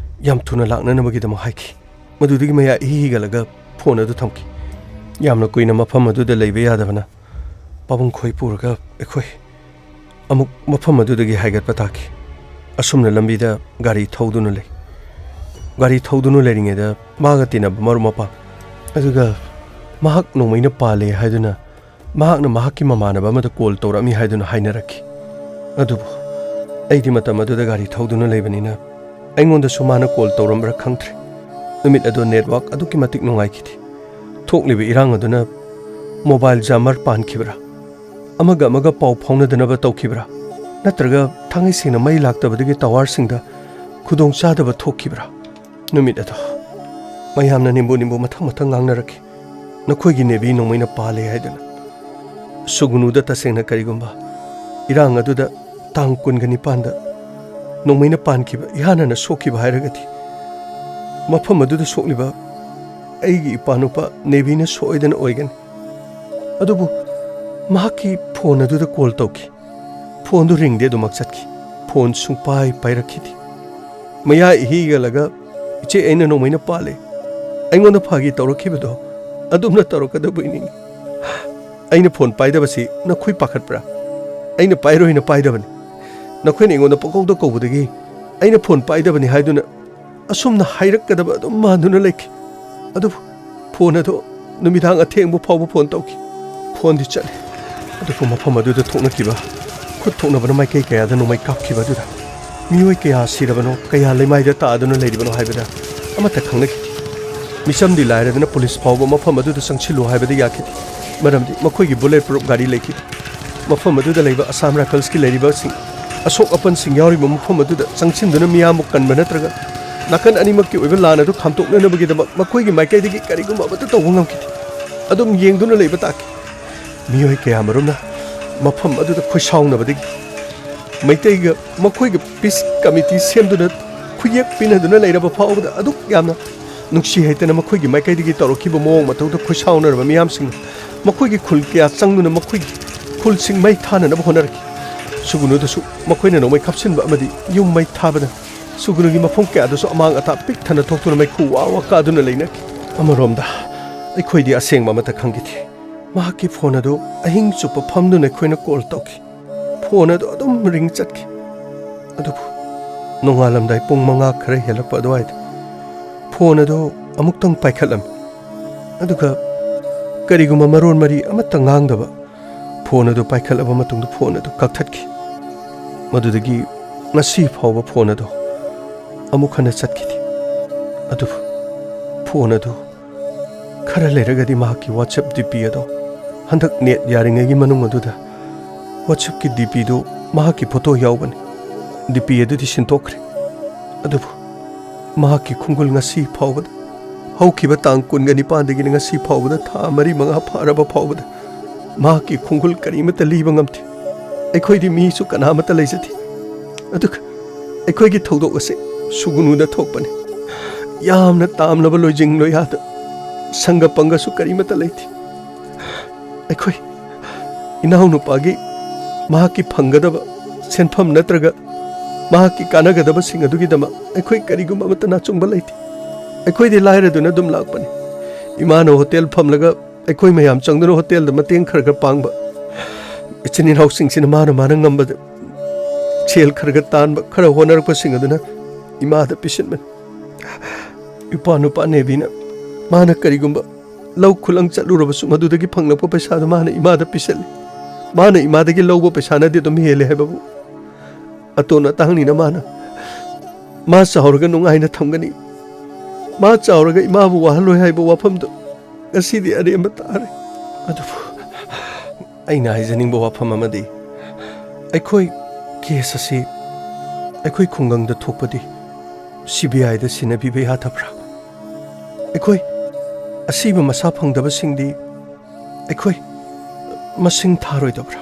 ꯌꯥꯝ ꯊꯨꯅ ꯂꯥꯛꯅꯅꯕꯒꯤꯗꯃꯛ ꯍꯥꯏꯈꯤ ꯃꯗꯨꯗꯒꯤ ꯃꯌꯥ ꯍꯤꯒꯠꯂꯒ ꯐꯣꯟ ꯑꯗꯨ ꯊꯝꯈꯤ ꯌꯥꯝꯅ ꯀꯨꯏꯅ ꯃꯐꯝ ꯑꯗꯨꯗ ꯂꯩꯕ ꯌꯥꯗꯕꯅ ꯄꯥꯕꯨꯡ ꯈꯣꯏ ꯄꯨꯔꯒ ꯑꯩꯈꯣꯏ ꯑꯃꯨꯛ ꯃꯐꯝ ꯑꯗꯨꯗꯒꯤ ꯍꯥꯏꯒꯠꯄ ꯇꯥꯈꯤ ꯑꯁꯨꯝꯅ ꯂꯝꯕꯤꯗ ꯒꯥꯔꯤ ꯊꯧꯗꯨꯅ ꯂꯩꯔꯤꯉꯩꯗ ꯃꯥꯒ ꯇꯤꯟꯅꯕ ꯃꯔꯨꯞ ꯃꯄꯥꯡ ꯑꯗꯨꯒ ꯃꯍꯥꯛ ꯅꯣꯡꯃꯩꯅ ꯄꯥꯜꯂꯦ ꯍꯥꯏꯗꯨꯅ ꯃꯍꯥꯛꯅ ꯃꯍꯥꯛꯀꯤ ꯃꯃꯥꯟꯅꯕ ꯑꯃꯗ ꯀꯣꯜ ꯇꯧꯔꯛꯑꯝꯃꯤ ꯍꯥꯏꯗꯨꯅ ꯍꯥꯏꯅꯔꯛꯈꯤ ꯑꯗꯨꯕꯨ ꯑꯩꯗꯤ ꯃꯇꯝ ꯑꯗꯨꯗ ꯒꯥꯔꯤ ꯊꯧꯗꯨꯅ ꯂꯩꯕꯅꯤꯅ ꯑꯩꯉꯣꯟꯗꯁꯨ ꯃꯥꯅ ꯀꯣꯜ ꯇꯧꯔꯝꯕ꯭ꯔꯥ ꯈꯪꯗ꯭ꯔꯦ ꯅꯨꯃꯤꯠ ꯑꯗꯨ ꯅꯦꯠꯋꯥꯛ ꯑꯗꯨꯛꯀꯤ ꯃꯇꯤꯛ ꯅꯨꯡꯉꯥꯏꯈꯤꯗꯦ ꯊꯣꯛꯂꯤꯕ ꯏꯔꯥꯡ ꯑꯗꯨꯅ ꯃꯣꯕꯥꯏꯜ ꯖꯥꯃꯔ ꯄꯥꯟꯈꯤꯕ꯭ꯔꯥ ꯑꯃꯒ ꯄꯥꯎ ꯐꯥꯎꯅꯗꯅꯕ ꯇꯧꯈꯤꯕ꯭ꯔꯥ ꯅꯠꯇ꯭ꯔꯒ ꯊꯥꯡꯒꯩꯁꯦꯡꯅ ꯃꯩ ꯂꯥꯛꯇꯕꯗꯒꯤ ꯇꯋꯥꯔꯁꯤꯡꯗ ꯈꯨꯗꯣꯡꯆꯥꯗꯕ ꯊꯣꯛꯈꯤꯕ꯭ꯔꯥ ꯅꯨꯃꯤꯠ ꯑꯗꯣ ꯃꯌꯥꯝꯅ ꯅꯤꯝꯕꯨ ꯃꯊꯪ ꯉꯥꯡꯅꯔꯛꯈꯤ ꯅꯈꯣꯏꯒꯤ ꯅꯦꯕꯤ ꯅꯣꯡꯃꯩꯅ ꯄꯥꯜꯂꯦ ꯍꯥꯏꯗꯨꯅ ꯁꯨꯒꯨꯅꯨꯗ ꯇꯁꯦꯡꯅ ꯀꯔꯤꯒꯨꯝꯕ ꯏꯔꯥꯡ ꯑꯗꯨꯗ ꯇꯥꯡ 29ꯗ ꯅꯣꯡꯃꯩꯅ ꯄꯥꯟꯈꯤꯕ ꯏꯍꯥꯟ ꯍꯥꯟꯅ ꯁꯣꯛꯈꯤꯕ ꯍꯥꯏꯔꯒꯗꯤ ꯃꯐꯝ ꯑꯗꯨꯗ ꯁꯣꯛꯂꯤꯕ ꯑꯩꯒꯤ ꯏꯄꯥꯅꯨꯄꯥ ꯅꯦꯕꯤꯅ ꯁꯣꯏꯗꯅ ꯑꯣꯏꯒꯅꯤ ꯑꯗꯨꯕꯨ ꯃꯍꯥꯛꯀꯤ ꯐꯣꯟ ꯑꯗꯨꯗ ꯀꯣꯜ ꯇꯧꯈꯤ ꯐꯣꯟꯗꯨ ꯔꯤꯡꯗꯤ ꯑꯗꯨꯃꯛ ꯆꯠꯈꯤ phone ꯁꯨꯡꯄꯥꯏ ꯄꯥꯏꯔꯛꯈꯤꯗꯦ maya higa laga iche aina no maina pale aingonda phagi tawrakhibedo adumna tawrakadabini aina phone paidabasi na khui pakhatpra aina pairoina paidabani nakhoina aingonda pakauda kobudagi aina phone paidabani haiduna asumna hairakadaba adum manduna lekhi adu phone ado numidang athengbu phawbu phone tawki phone di chale adu mafam adu thokna kiba khut thokna bana mai kai kaya da no mai kap kiba du da mioi kaya sirabano kaya lemai da ta aduna leiribano haibada amata khangna ki misam di laira dana police phawbu mafam adu sangchilu haibada yakhi maramdi makhoi gi bullet proof gari lekhi mafam adu da leiba assam rifles ki leiriba sing asok apan sing yauri mafam adu da sangchin duna miyamu kanba natraga nakan animak ki oiba lana du khamtokna na bagi da makhoi gi maikai digi karigum abata to ngam ki adum yengduna leiba tak mioi kaya marumna mafam adu da khoisaungna badigi maitai ga makhoi gi peace committee semduna khuyak pinaduna leiraba phawda aduk yamna nungsi haitana makhoi gi maikai digi tawrakhiba mong matawda khoisaungna raba miyam sing makhoi gi khul kya changduna makhoi gi khul sing mai thana na honarki sugunu da su makhoi na no mai khapsin ba amadi yung mai thabada sugunu gi mafong kya da su amang ata pik thana thoktuna mai khu wa ka duna leina amaromda aikhoi di aseng ma mata khangi thi mahaki phone adu ahing chupa phamduna khoina call tawki phone adu adum ring chatki adu nongalamdai pung manga khare helakpa adwai phone adu amuktang paikhalam aduga kariguma maron mari amata ngangdaba phone adu paikhalaba matungda phone adu kakthatki madudagi ngasi phawba phone adu amukhana chatki adu phone adu khara leragadi mahaki whatsapp dp ado handak net yaringagi manung aduda whatsapp ki dp do mahaki photo yaubani dp adu di sintokre adu mahaki khungul ngasi phawbada haukiba tang kungani pandagi ngasi phawbada tha mari manga pharaba phawbada mahaki khungul karimata liba ngamti aikhoi di mi su kanamata leisati adu aikhoi gi thodok ase sugunu da thokpani yamna tamlaba lojing loyada sangga panga su karimata leiti aikhoi inau nu pagi mahaki phangadaba senpham natraga mahaki kanagadaba sing adugi dama aikhoi karigum amata na chungba leiti aikhoi di laira duna dum lakpani imano hotel phamlaga aikhoi mayam changduna hotel da mateng khar pangba ichini housing sin mana ngamba chel khar tanba khara honar pa sing aduna ima da pishin ipa nu pa nebina mana karigumba lau khulang chalurabsu madudagi phanglakpa paisa da mana ima da pisali mana ima dagi lauba paisa na de dum hele he babu atona tangni na mana ma chauraga nungai na thamgani ma chauraga ima bu wahaloi haiba wafam do asidi are matare adu aina haijaning bo wafam amadi aikhoi case asi aikhoi khungang da thokpadi CBI da sinabi be hatabra aikhoi asiba masa phangdaba singdi aikhoi masing tharoi dabra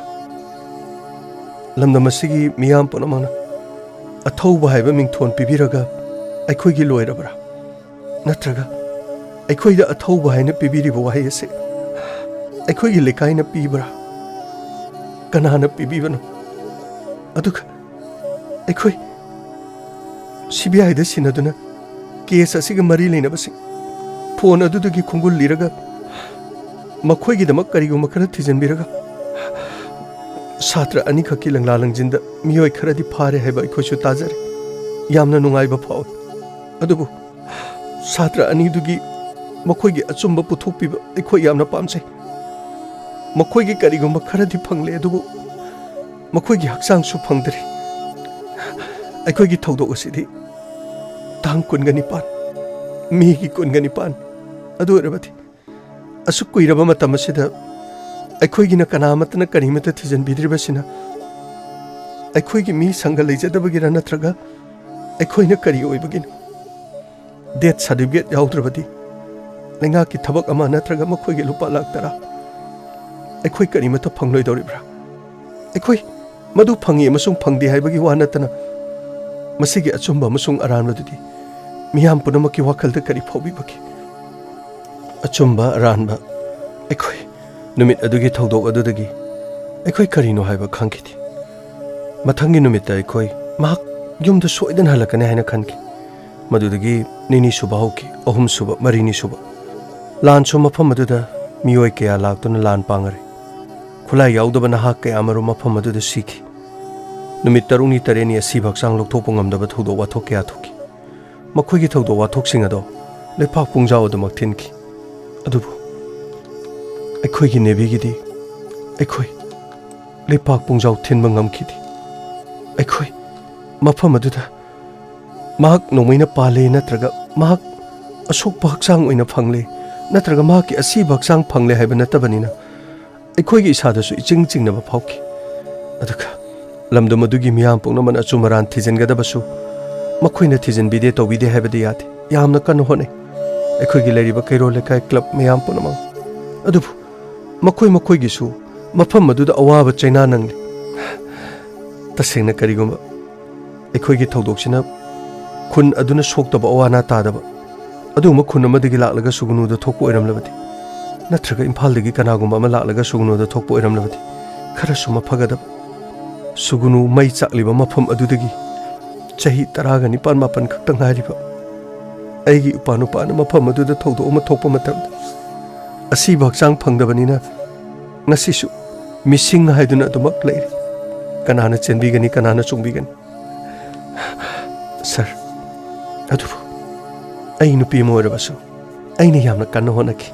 lamda masigi miyam ponamana athauba haiba mingthon pibiraga aikhoi gi loirabra natraga aikhoi da athauba haina pibiriba wahai ase aikhoi gi lekai na pibra kanana pibibano aduka aikhoi CBI da sinaduna case asiga mari leina basing phone adudugi khungul liraga makhoi gi damak kariguma khara thijanbiraga satra ani khaki langla langjinda miyoi khara di phare haiba aikhoi chu tajare yamna nungai ba phaw adubu satra ani dugi makhoi gi achumba puthokpi ba aikhoi yamna pamsai makhoi gi kariguma khara di phangle adubu makhoi gi haksang su phangdri aikhoi gi thodok asidi tang kungani pan mi gi kungani pan adu rabati asuk kuiraba matam asida aikhoi gi na kanamatna karimata thijan bidriba sina aikhoi gi mi sangal leijadabagi ra natraga aikhoi na kari oibagin death certificate yaudravadi lenga ki thabak ama natraga makhoi gi lupa lak tara aikhoi karimata phangloi doribra aikhoi madu phangi amasung phangdi haibagi wa natana masigi achumba amasung aranladudi miyam punamaki wakhalda kari phobi baki achumba aranba aikhoi numit adugi thodok adudagi aikhoi karino haiba khangkiti mathangi numit aikhoi mak yumda soidan halakane haina khanki ꯃꯗꯨꯗꯒꯤ ꯅꯤꯅꯤ ꯁꯨꯕ ꯍꯧꯈꯤ ꯑꯍꯨꯝ ꯁꯨꯕ ꯃꯔꯤꯅꯤ ꯁꯨꯕ ꯂꯥꯟꯁꯨ ꯃꯐꯝ ꯑꯗꯨꯗ ꯃꯤꯑꯣꯏ ꯀꯌꯥ ꯂꯥꯛꯇꯨꯅ ꯂꯥꯟ ꯄꯥꯡꯉꯔꯦ ꯈꯨꯠꯂꯥꯏ ꯌꯥꯎꯗꯕ ꯅꯍꯥꯛ ꯀꯌꯥ ꯃꯔꯨꯝ ꯃꯐꯝ ꯑꯗꯨꯗ ꯁꯤꯈꯤ ꯅꯨꯃꯤꯠ 6ꯅꯤ 8ꯅꯤ ꯑꯁꯤꯕ ꯍꯛꯆꯥꯡ ꯂꯧꯊꯣꯛꯄ ꯉꯝꯗꯕ ꯊꯧꯗꯣꯛ ꯋꯥꯊꯣꯛ ꯀꯌꯥ ꯊꯣꯛꯈꯤ ꯃꯈꯣꯏꯒꯤ ꯊꯧꯗꯣꯛ ꯋꯥꯊꯣꯛꯁꯤꯡ ꯑꯗꯣ ꯂꯩꯄꯥꯛ ꯄꯨꯡꯖꯥꯎ ꯑꯗꯨꯃꯛ ꯊꯤꯟꯈꯤ ꯑꯗꯨꯕꯨ ꯑꯩꯈꯣꯏꯒꯤ ꯅꯦꯚꯤꯒꯤꯗꯤ ꯑꯩꯈꯣꯏ ꯂꯩꯄꯥꯛ ꯄꯨꯡꯖꯥꯎ ꯊꯤꯟꯕ ꯉꯝꯈꯤꯗꯦ ꯑꯩꯈꯣꯏ ꯃꯐꯝ ꯑꯗꯨꯗ ꯃꯍꯥꯛ ꯅꯣꯡꯃꯩꯅ ꯄꯥꯜꯂꯦ ꯅꯠꯇ꯭ꯔꯒ ꯃꯍꯥꯛ ꯑꯁꯣꯛꯄ ꯍꯛꯆꯥꯡ ꯑꯣꯏꯅ ꯐꯪꯂꯦ ꯅꯠꯇ꯭ꯔꯒ ꯃꯍꯥꯛꯀꯤ ꯑꯁꯤꯕ ꯍꯛꯆꯥꯡ ꯐꯪꯂꯦ ꯍꯥꯏꯕ ꯅꯠꯇꯕꯅꯤꯅ ꯑꯩꯈꯣꯏꯒꯤ ꯏꯁꯥꯗꯁꯨ ꯏꯆꯤꯡ ꯆꯤꯡꯅꯕ ꯐꯥꯎꯈꯤ ꯑꯗꯨꯒ ꯂꯝꯗꯝ ꯑꯗꯨꯒꯤ ꯃꯤꯌꯥꯝ ꯄꯨꯝꯅꯃꯛꯅ ꯑꯆꯨꯝ ꯑꯔꯥꯟ ꯊꯤꯖꯤꯟꯒꯗꯕꯁꯨ ꯃꯈꯣꯏꯅ ꯊꯤꯖꯤꯟꯕꯤꯗꯦ ꯇꯧꯕꯤꯗꯦ ꯍꯥꯏꯕꯗꯤ ꯌꯥꯗꯦ ꯌꯥꯝꯅ ꯀꯟꯅ ꯍꯣꯠꯅꯩ ꯑꯩꯈꯣꯏꯒꯤ ꯂꯩꯔꯤꯕ ꯀꯩꯔꯣꯜ ꯂꯩꯀꯥꯏ ꯀ꯭ꯂꯕ ꯃꯌꯥꯝ ꯄꯨꯝꯅꯃꯛ ꯑꯗꯨꯕꯨ ꯃꯈꯣꯏꯒꯤꯁꯨ ꯃꯐꯝ ꯑꯗꯨꯗ ꯑꯋꯥꯕ ꯆꯩꯅꯥ ꯅꯪꯂꯤ ꯇꯁꯦꯡꯅ ꯀꯔꯤꯒꯨꯝꯕ ꯑꯩꯈꯣꯏꯒꯤ ꯊꯧꯗꯣꯛꯁꯤꯅ ꯈꯨꯟ ꯑꯗꯨꯅ ꯁꯣꯛꯇꯕ ꯑꯋꯥ ꯑꯅꯥ ꯇꯥꯗꯕ ꯑꯗꯨꯒꯨꯝꯕ ꯈꯨꯟ ꯑꯃꯗꯒꯤ ꯂꯥꯛꯂꯒ ꯁꯨꯒꯨꯅꯨꯗ ꯊꯣꯛꯄ ꯑꯣꯏꯔꯝꯂꯕꯗꯤ ꯅꯠꯇ꯭ꯔꯒ ꯏꯝꯐꯥꯜꯗꯒꯤ ꯀꯅꯥꯒꯨꯝꯕ ꯑꯃ ꯂꯥꯛꯂꯒ ꯁꯨꯒꯨꯅꯨꯗ ꯊꯣꯛꯄ ꯑꯣꯏꯔꯝꯂꯕꯗꯤ ꯈꯔꯁꯨ ꯃꯐꯒꯗꯕ ꯁꯨꯒꯨꯅꯨ ꯃꯩ ꯆꯥꯛꯂꯤꯕ ꯃꯐꯝ ꯑꯗꯨꯗꯒꯤ ꯆꯍꯤ 19 ꯈꯛꯇ ꯉꯥꯏꯔꯤꯕ ꯑꯩꯒꯤ ꯏꯄꯥꯅꯨꯄꯥꯅ ꯃꯐꯝ ꯑꯗꯨꯗ ꯊꯧꯗꯣꯛ ꯑꯃ ꯊꯣꯛꯄ ꯃꯇꯝꯗ ꯑꯁꯤꯕ ꯍꯛꯆꯥꯡ ꯐꯪꯗꯕꯅꯤꯅ ꯉꯁꯤꯁꯨ ꯃꯤꯁꯤꯡ ꯍꯥꯏꯗꯨꯅ ꯑꯗꯨꯃꯛ ꯂꯩꯔꯤ ꯀꯅꯥꯅ ꯆꯦꯟꯕꯤꯒꯅꯤ ꯀꯅꯥꯅ ꯆꯣꯡꯕꯤꯒꯅꯤ ꯁꯔ ꯑꯗꯨꯕꯨ ꯑꯩ ꯅꯨꯄꯤ ꯑꯃ ꯑꯣꯏꯔꯕꯁꯨ ꯑꯩꯅ ꯌꯥꯝꯅ ꯀꯟꯅ ꯍꯣꯠꯅꯈꯤ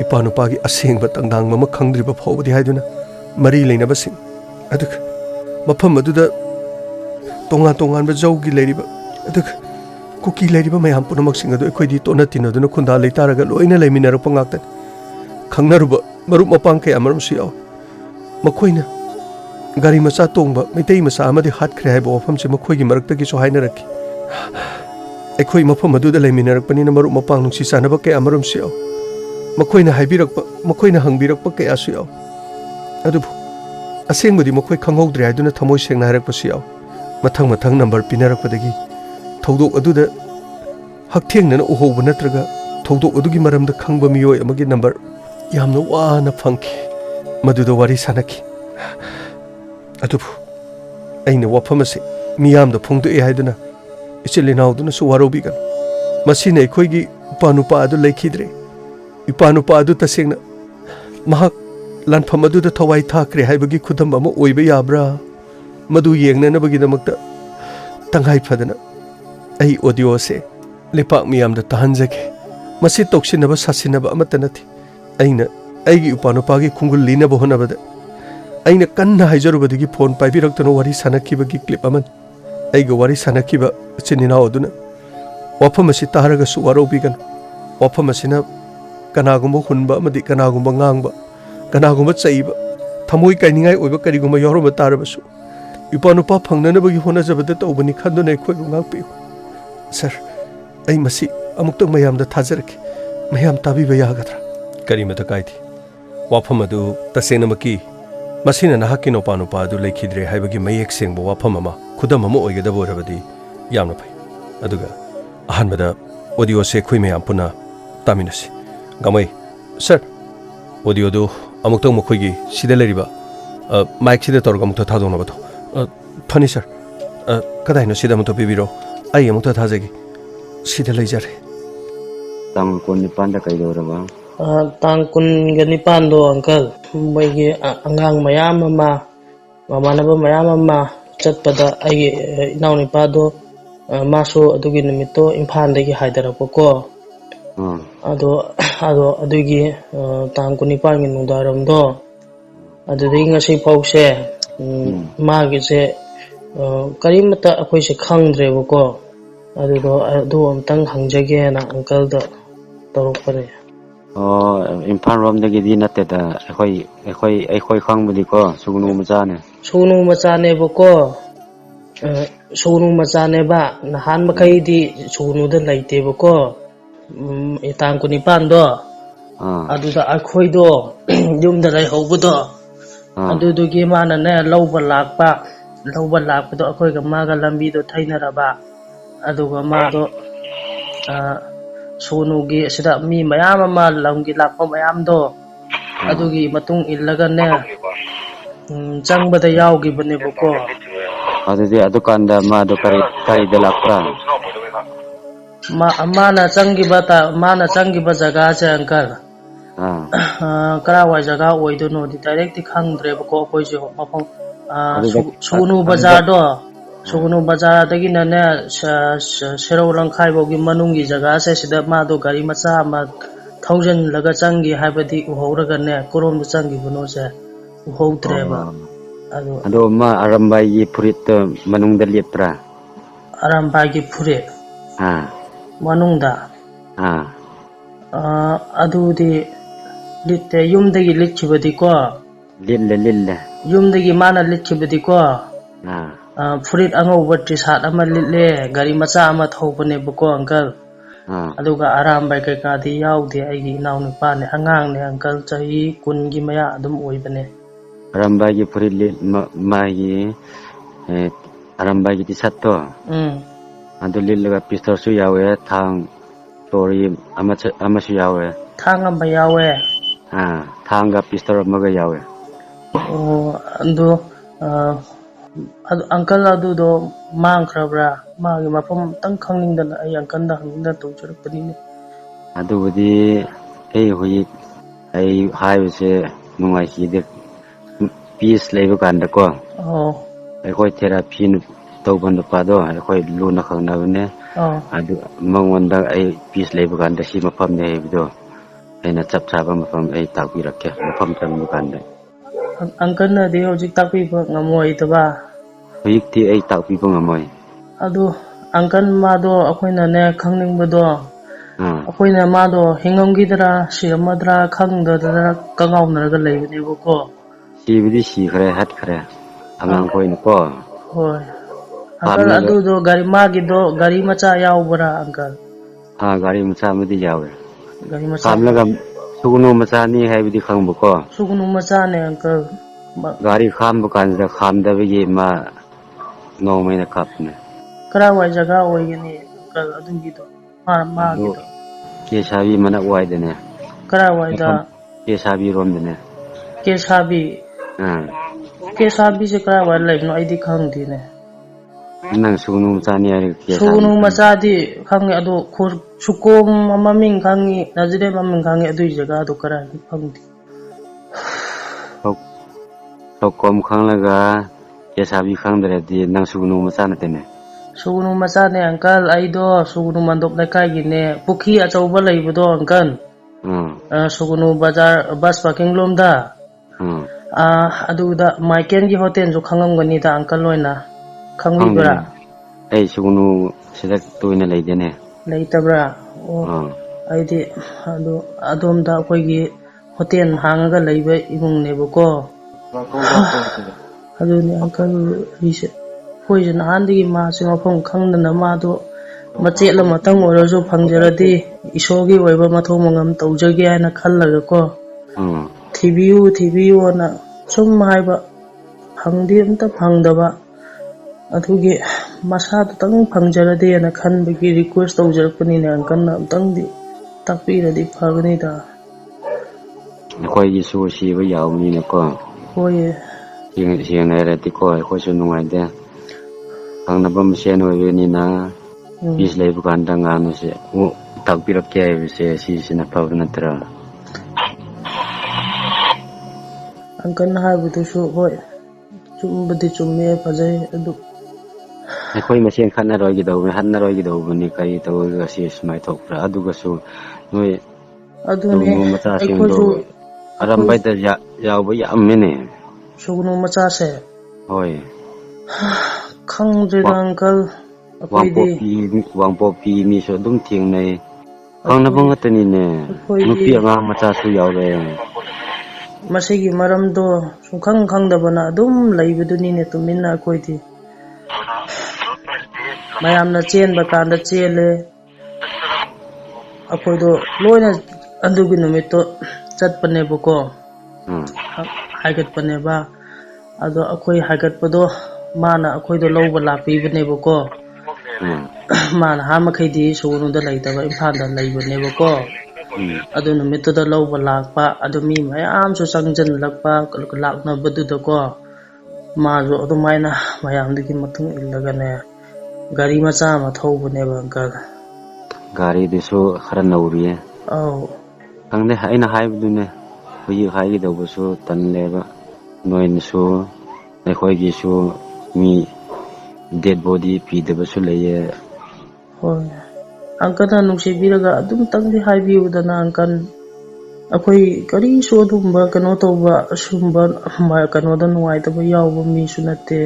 ꯏꯄꯥꯅꯨꯄꯥꯒꯤ ꯑꯁꯦꯡꯕ ꯇꯪꯗꯥꯡꯕ ꯑꯃ ꯈꯪꯗ꯭ꯔꯤꯕ ꯐꯥꯎꯕꯗꯤ ꯍꯥꯏꯗꯨꯅ ꯃꯔꯤ ꯂꯩꯅꯕꯁꯤꯡ ꯑꯗꯨꯒ ꯃꯐꯝ ꯑꯗꯨꯗ ꯇꯣꯉꯥꯟ ꯇꯣꯉꯥꯟꯕ ꯖꯧꯒꯤ ꯂꯩꯔꯤꯕ ꯑꯗꯨꯒ ꯀꯨꯀꯤ ꯂꯩꯔꯤꯕ ꯃꯌꯥꯝ ꯄꯨꯝꯅꯃꯛꯁꯤꯡ ꯑꯗꯨ ꯑꯩꯈꯣꯏꯗꯤ ꯇꯣꯠꯅ ꯇꯤꯟꯅꯗꯨꯅ ꯈꯨꯟꯗꯥ ꯂꯩꯇꯥꯔꯒ ꯂꯣꯏꯅ ꯂꯩꯃꯤꯟꯅꯔꯛꯄ ꯉꯥꯛꯇꯅꯤ ꯈꯪꯅꯔꯨꯕ ꯃꯔꯨꯞ ꯃꯄꯥꯡ ꯀꯌꯥ ꯃꯔꯨꯝꯁꯨ ꯌꯥꯎꯏ ꯃꯈꯣꯏꯅ ꯒꯥꯔꯤ ꯃꯆꯥ ꯇꯣꯡꯕ ꯃꯩꯇꯩ ꯃꯆꯥ ꯑꯃꯗꯤ ꯍꯥꯠꯈ꯭ꯔꯦ ꯍꯥꯏꯕ ꯋꯥꯐꯝꯁꯤ ꯃꯈꯣꯏꯒꯤ ꯃꯔꯛꯇꯒꯤꯁꯨ ꯍꯥꯏꯅꯔꯛꯈꯤ ꯑꯩꯈꯣꯏ ꯃꯐꯝ ꯑꯗꯨꯗ ꯂꯩꯃꯤꯟꯅꯔꯛꯄꯅꯤꯅ ꯃꯔꯨꯞ ꯃꯄꯥꯡ ꯅꯨꯡꯁꯤ ꯆꯥꯟꯅꯕ ꯀꯌꯥ ꯃꯔꯨꯝꯁꯨ ꯌꯥꯎꯏ ꯃꯈꯣꯏꯅ ꯍꯥꯏꯕꯤꯔꯛꯄ ꯃꯈꯣꯏꯅ ꯍꯪꯕꯤꯔꯛꯄ ꯀꯌꯥꯁꯨ ꯌꯥꯎꯏ ꯑꯗꯨꯕꯨ ꯑꯁꯦꯡꯕꯗꯤ ꯃꯈꯣꯏ ꯈꯪꯍꯧꯗ꯭ꯔꯦ ꯍꯥꯏꯗꯨꯅ ꯊꯃꯣꯏ ꯁꯦꯡꯅ ꯍꯥꯏꯔꯛꯄꯁꯨ ꯌꯥꯎꯏ ꯃꯊꯪ ꯅꯝꯕꯔ ꯄꯤꯅꯔꯛꯄꯗꯒꯤ ꯊꯧꯗꯣꯛ ꯑꯗꯨꯗ ꯍꯛꯊꯦꯡꯅꯅ ꯎꯍꯧꯕ ꯅꯠꯇ꯭ꯔꯒ ꯊꯧꯗꯣꯛ ꯑꯗꯨꯒꯤ ꯃꯔꯝꯗ ꯈꯪꯕ ꯃꯤꯑꯣꯏ ꯑꯃꯒꯤ ꯅꯝꯕꯔ ꯌꯥꯝꯅ ꯋꯥꯅ ꯐꯪꯈꯤ ꯃꯗꯨꯗ ꯋꯥꯔꯤ ꯁꯥꯅꯈꯤ ꯑꯗꯨꯕꯨ ꯑꯩꯅ ꯋꯥꯐꯝ ꯑꯁꯤ ꯃꯤꯌꯥꯝꯗ ꯐꯣꯡꯗꯣꯛꯑꯦ ꯍꯥꯏꯗꯨꯅ ꯏꯆꯤꯜ ꯏꯅꯥꯎꯗꯨꯅꯁꯨ ꯋꯥꯔꯧꯕꯤꯒꯅꯨ ꯃꯁꯤꯅ ꯑꯩꯈꯣꯏꯒꯤ ꯏꯄꯥꯅꯨꯄꯥ ꯑꯗꯨ ꯂꯩꯈꯤꯗ꯭ꯔꯦ ꯏꯄꯥꯅꯨꯄꯥ ꯑꯗꯨ ꯇꯁꯦꯡꯅ ꯃꯍꯥꯛ ꯂꯥꯟꯐꯝ ꯑꯗꯨꯗ ꯊꯋꯥꯏ ꯊꯥꯈ꯭ꯔꯦ ꯍꯥꯏꯕꯒꯤ ꯈꯨꯗꯝ ꯑꯃ ꯑꯣꯏꯕ ꯌꯥꯕ꯭ꯔꯥ ꯃꯗꯨ ꯌꯦꯡꯅꯅꯕꯒꯤꯗꯃꯛꯇ ꯇꯉꯥꯏ ꯐꯗꯅ ꯑꯩ ꯑꯣꯗꯤꯑꯣ ꯑꯁꯦ ꯂꯩꯄꯥꯛ ꯃꯤꯌꯥꯝꯗ ꯇꯥꯍꯟꯖꯒꯦ ꯃꯁꯤ ꯇꯧꯁꯤꯟꯅꯕ ꯁꯥꯁꯤꯟꯅꯕ ꯑꯃꯠꯇ ꯅꯠꯇꯦ ꯑꯩꯅ ꯑꯩꯒꯤ ꯏꯄꯥꯅꯨꯄꯥꯒꯤ ꯈꯣꯡꯒꯨꯜ ꯂꯤꯅꯕ ꯍꯣꯠꯅꯕꯗ ꯑꯩꯅ ꯀꯟꯅ ꯍꯥꯏꯖꯔꯨꯕꯗꯒꯤ ꯐꯣꯟ ꯄꯥꯏꯕꯤꯔꯛꯇꯨꯅ ꯋꯥꯔꯤ ꯁꯥꯅꯈꯤꯕꯒꯤ ꯀ꯭ꯂꯤꯞ ꯑꯃꯅꯤ ꯑꯩꯒ ꯋꯥꯔꯤ ꯁꯥꯅꯈꯤꯕ ꯏꯆꯤꯟ ꯏꯅꯥꯎ ꯑꯗꯨꯅ ꯋꯥꯐꯝ ꯑꯁꯤ ꯇꯥꯔꯒꯁꯨ ꯋꯥꯔꯧꯕꯤꯒꯅꯨ ꯋꯥꯐꯝ ꯑꯁꯤꯅ ꯀꯅꯥꯒꯨꯝꯕ ꯍꯨꯟꯕ ꯑꯃꯗꯤ ꯀꯅꯥꯒꯨꯝꯕ ꯉꯥꯡꯕ ꯀꯅꯥꯒꯨꯝꯕ ꯆꯩꯕ ꯊꯃꯣꯏ ꯀꯥꯏꯅꯤꯡꯉꯥꯏ ꯑꯣꯏꯕ ꯀꯔꯤꯒꯨꯝꯕ ꯌꯥꯎꯔꯝꯕ ꯇꯥꯔꯕꯁꯨ ꯏꯄꯥꯅꯨꯄꯥ ꯐꯪꯅꯅꯕꯒꯤ ꯍꯣꯠꯅꯖꯕꯗ ꯇꯧꯕꯅꯤ ꯈꯟꯗꯨꯅ ꯑꯩꯈꯣꯏꯕꯨ ꯉꯥꯛꯄꯤꯌꯨ ꯁꯔ ꯑꯩ ꯃꯁꯤ ꯑꯃꯨꯛꯇꯪ ꯃꯌꯥꯝꯗ ꯊꯥꯖꯔꯛꯈꯤ ꯃꯌꯥꯝ ꯇꯥꯕꯤꯕ ꯌꯥꯒꯗ꯭ꯔꯥ ꯀꯔꯤꯃꯇ ꯀꯥꯏꯗꯦ ꯋꯥꯐꯝ ꯑꯗꯨ ꯇꯁꯦꯡꯅꯃꯛꯀꯤ ꯃꯁꯤꯅ ꯅꯍꯥꯛꯀꯤ ꯅꯨꯄꯥ ꯑꯗꯨ ꯂꯩꯈꯤꯗ꯭ꯔꯦ ꯍꯥꯏꯕꯒꯤ ꯃꯌꯦꯛ ꯁꯦꯡꯕ ꯋꯥꯐꯝ ꯑꯃ ꯈꯨꯗꯝ ꯑꯃ ꯑꯣꯏꯒꯗꯕ ꯑꯣꯏꯔꯕꯗꯤ ꯌꯥꯝꯅ ꯐꯩ ꯑꯗꯨꯒ ꯑꯍꯥꯟꯕꯗ ꯑꯣꯗꯤꯑꯣꯁꯦ ꯑꯩꯈꯣꯏ ꯃꯌꯥꯝ ꯄꯨꯟꯅ ꯇꯥꯃꯤꯟꯅꯁꯤ ꯒꯥꯃꯩ ꯁꯔ ꯑꯣꯗꯤꯑꯣꯗꯨ ꯑꯃꯨꯛꯇꯪ ꯃꯈꯣꯏꯒꯤ ꯁꯤꯗ ꯂꯩꯔꯤꯕ ꯃꯥꯏꯛꯁꯤꯗ ꯇꯧꯔꯒ ꯑꯃꯨꯛꯇ ꯊꯥꯗꯣꯛꯅꯕꯗꯣ ꯐꯅꯤ ꯁꯔ ꯀꯗꯥꯏꯅꯣ ꯁꯤꯗ ꯑꯃꯨꯛꯇ ꯄꯤꯕꯤꯔꯣ ꯑꯩ ꯑꯃꯨꯛꯇ ꯊꯥꯖꯒꯦ ꯁꯤꯗ ꯂꯩꯖꯔꯦ ꯇꯥꯡ 19ꯗ ꯀꯩꯗꯧꯔꯕ ꯇꯥꯡ 19ꯗꯣ ꯑꯪꯀꯜ ꯃꯣꯏꯒꯤ ꯑꯉꯥꯡ ꯃꯌꯥꯝ ꯑꯃ ꯃꯃꯥꯟꯅꯕ ꯃꯌꯥꯝ ꯑꯃ ꯆꯠꯄꯗ ꯑꯩꯒꯤ ꯏꯅꯥꯎꯅꯨꯄꯥꯗꯣ ꯃꯥꯁꯨ ꯑꯗꯨꯒꯤ ꯅꯨꯃꯤꯠꯇꯣ ꯏꯝꯐꯥꯜꯗꯒꯤ ꯍꯥꯏꯊꯔꯛꯄꯀꯣ ꯑꯗꯣ ꯑꯗꯨꯒꯤ ꯇꯥꯡ 19ꯒꯤ ꯅꯨꯡꯗꯥꯡꯋꯥꯏꯔꯝꯗꯣ ꯑꯗꯨꯗꯒꯤ ꯉꯁꯤ ꯐꯥꯎꯁꯦ ꯃꯥꯒꯤꯁꯦ ꯀꯔꯤꯃꯠꯇ ꯑꯩꯈꯣꯏꯁꯦ ꯈꯪꯗ꯭ꯔꯦꯕꯀꯣ ꯑꯗꯨ ꯑꯝꯇꯪ ꯍꯪꯖꯒꯦꯅ ꯑꯪꯀꯜꯗ ꯇꯧꯔꯛꯄꯅꯦ ꯏꯝꯐꯥꯜ ꯔꯣꯝꯗꯒꯤꯗꯤ ꯅꯠꯇꯦꯗ ꯑꯩꯈꯣই ꯈꯪꯕꯗꯤꯀꯣ ꯁꯨꯒꯨꯅꯨ ꯃꯆꯥꯅꯦ ꯁꯨꯒꯨꯅꯨ ꯃꯆꯥꯅꯦꯕꯀꯣ ꯁꯨꯒꯨꯅꯨ ꯃꯆꯥꯅꯦꯕ ꯅꯍꯥꯟ ꯃꯈꯩꯗꯤ ꯁꯨꯒꯨꯅꯨꯗ ꯂꯩꯇꯦꯕꯀꯣ ꯇꯥꯡ 19ꯗꯣ ꯑꯗꯨꯗ ꯑꯩꯈꯣꯏꯗꯣ ꯌꯨꯝꯗ ꯂꯩꯍꯧꯕꯗꯣ ꯑꯗꯨꯗꯨꯒꯤ ꯃꯥꯅꯅꯦ ꯂꯧꯕ ꯂꯥꯛꯄꯗꯣ ꯑꯩꯈꯣꯏꯒ ꯃꯥꯒ ꯂꯝꯕꯤꯗꯣ ꯊꯩꯅꯔꯕ ꯑꯗꯨꯒ ꯃꯥꯗꯣ ꯁꯨꯒꯨꯅꯨꯒꯤ ꯑꯁꯤꯗ ꯃꯤ ꯃꯌꯥꯝ ꯑꯃ ꯂꯝꯒꯤ ꯂꯥꯛꯄ ꯃꯌꯥꯝꯗꯣ ꯑꯗꯨꯒꯤ ꯃꯇꯨꯡ ꯏꯜꯂꯒꯅꯦ ꯆꯪꯕꯗ ꯌꯥꯎꯈꯤꯕꯅꯦꯕꯀꯣ ꯑꯗꯨꯗꯤ ꯑꯗꯨꯀꯥꯟꯗ ꯃꯥꯗꯣ ꯀꯔꯤꯗ ꯂꯥꯛꯄ꯭ꯔꯥ mana changiba jaga se uncle karawai jaga oidono di direct khangdre ko koi je mafam sugunu bazar do sugunu bazar dagi na ne serau langkhai bogi manungi jaga se sida ma do gari macha ma thousand laga changi habadi uhora ne korom du changi buno se uhoutre ba ado ma arambai gi purit manung da lepra arambai gi phure manung da adudi litte yumdagi litchibadi ko lille yumdagi mana litchibadi ko furit angauba t-shirt ama litle gari macha ama thobane buko uncle aduga arambai kai ka di yaudi aigi naw nupa ne angang ne uncle chahi kun gi maya adum oibane arambai gi purit magi arambai gi t-shirt to adu lillaga pistol su yawe thang tori ama su yawe thang amba yawe thanga pistol amaga yawe ando uncle adu do mangkrabra magi mafam tang khangning ai uncle da hangda to churpani ne adu budi hui ai haibse nungai hi de peace leba kanda ko ai khoi therapy nu tauban da pado ai khoi luna khangna bane adu mangwanda ai peace leba kanda si mafam ne bido aina chap chaba mafam ai takbi rakke mafam tam kanda uncle na de hojik takbi ngamoi to ba hojik ti ai takbi ngamoi adu uncle ma do akoina ne khangning bodo akoina ma do hingam gidra siramadra khangdadra kangawnarga leibane boko sibidi si khare hat khare angang koina ko hoi uncle adu do gari magi do gari macha yaubra uncle gari macha mudi yawe gari macha kamlaga sugunu macha ni haibidi khangbu ko sugunu macha ne uncle gari kham bukan da kham da bi ma no mai na kap ne karawai jaga oigini uncle adu gi do ma gi do ke sabi mana wai de ne karawai da ke sabi rom de ne ke sabi se karawai lai no aidi khangdi ne nang sugunu macha ni ari ke sugunu macha di khangi adu khur sukom maming khangi najire maming khangi adu jaga adu karai phangdi kom khanglaga ke sabi khangdre di nang sugunu macha na tene sugunu macha ne uncle aido sugunu mandop lekai gi ne pukhi achauba leibudo uncle sugunu bazar bus parking lomda aduda Michael gi hotel jo khangamgani da uncle loina khangibra ai sugunu sida toina leidene leitabra aidi adu adomda akoigi hotel hangaga leiba imung nebuko aduni uncle rise hoijen handigi ma se mafam khangdana ma do machetla matang orojo phangjaradi isogi oiba mathau mangam tawjage ana khallaga ko thibiu na sum haiba phangdi amta phangdaba adugi masa tang phangjaradi ana khanbagi request tawjarpani ne uncle na amtangdi takpiradi phagani da khoi gi su si ba yaw ni ne ko hoye siang ne ra ti ko khoi su nungai de ang nabam se no ni na bis lai bukan dang anu se takbirak ke se si na pavna tra uncle na habudu su hoy chumbadi chumme phajai adu khoi masien khanna roi gi do hanna roi gi do ni kai to ga si smai thok pra adu ga su noi adu ne mata sing do arambai da yaw ba yam mene sugunu macha se hoi khangre uncle wangpo pi mi so dum thing nei khang na bang atani ne nupi anga macha su yaw re masigi maram do sukhang khangdabana dum leibuduni ne tuminna koiti mayamna chenba kanda chele akoido loina andugi numito chatpane buko haigat pane ba ado akoi haigat pado mana akoido lawba lapibane buko mana ha makhaidi sugunu da laitaba imphal da leibane buko ado numito da lawba lakpa ado mi mayam su sangjan lakpa lakna badu da ko ma jo ado maina mayam digi matung illaga ne gari macha ma thobane ba uncle ꯒꯥꯔꯤꯗꯨꯁꯨ ꯈꯔ ꯅꯧꯔꯤꯌꯦ ꯑꯧ ꯈꯪꯗꯦ ꯑꯩꯅ ꯍꯥꯏꯕꯗꯨꯅꯦ ꯍꯧꯖꯤꯛ ꯍꯥꯏꯒꯗꯧꯕꯁꯨ ꯇꯜꯂꯦꯕ ꯅꯣꯏꯅꯁꯨ ꯑꯩꯈꯣꯏꯒꯤꯁꯨ ꯃꯤ date body ꯄꯤꯗꯕꯁꯨ ꯂꯩꯌꯦ ꯍꯣꯏ ꯑꯪꯀꯜꯅ ꯅꯨꯡꯁꯤꯕꯤꯔꯒ ꯑꯗꯨꯝꯇꯪꯗꯤ ꯍꯥꯏꯕꯤꯌꯨꯗꯅ ꯑꯪꯀꯜ ꯑꯩꯈꯣꯏ ꯀꯔꯤꯁꯨ ꯑꯗꯨꯒꯨꯝꯕ ꯀꯩꯅꯣ ꯇꯧꯕ ꯑꯁꯨꯝꯕ ꯀꯩꯅꯣꯗ ꯅꯨꯡꯉꯥꯏꯇꯕ ꯌꯥꯎꯕ ꯃꯤꯁꯨ ꯅꯠꯇꯦ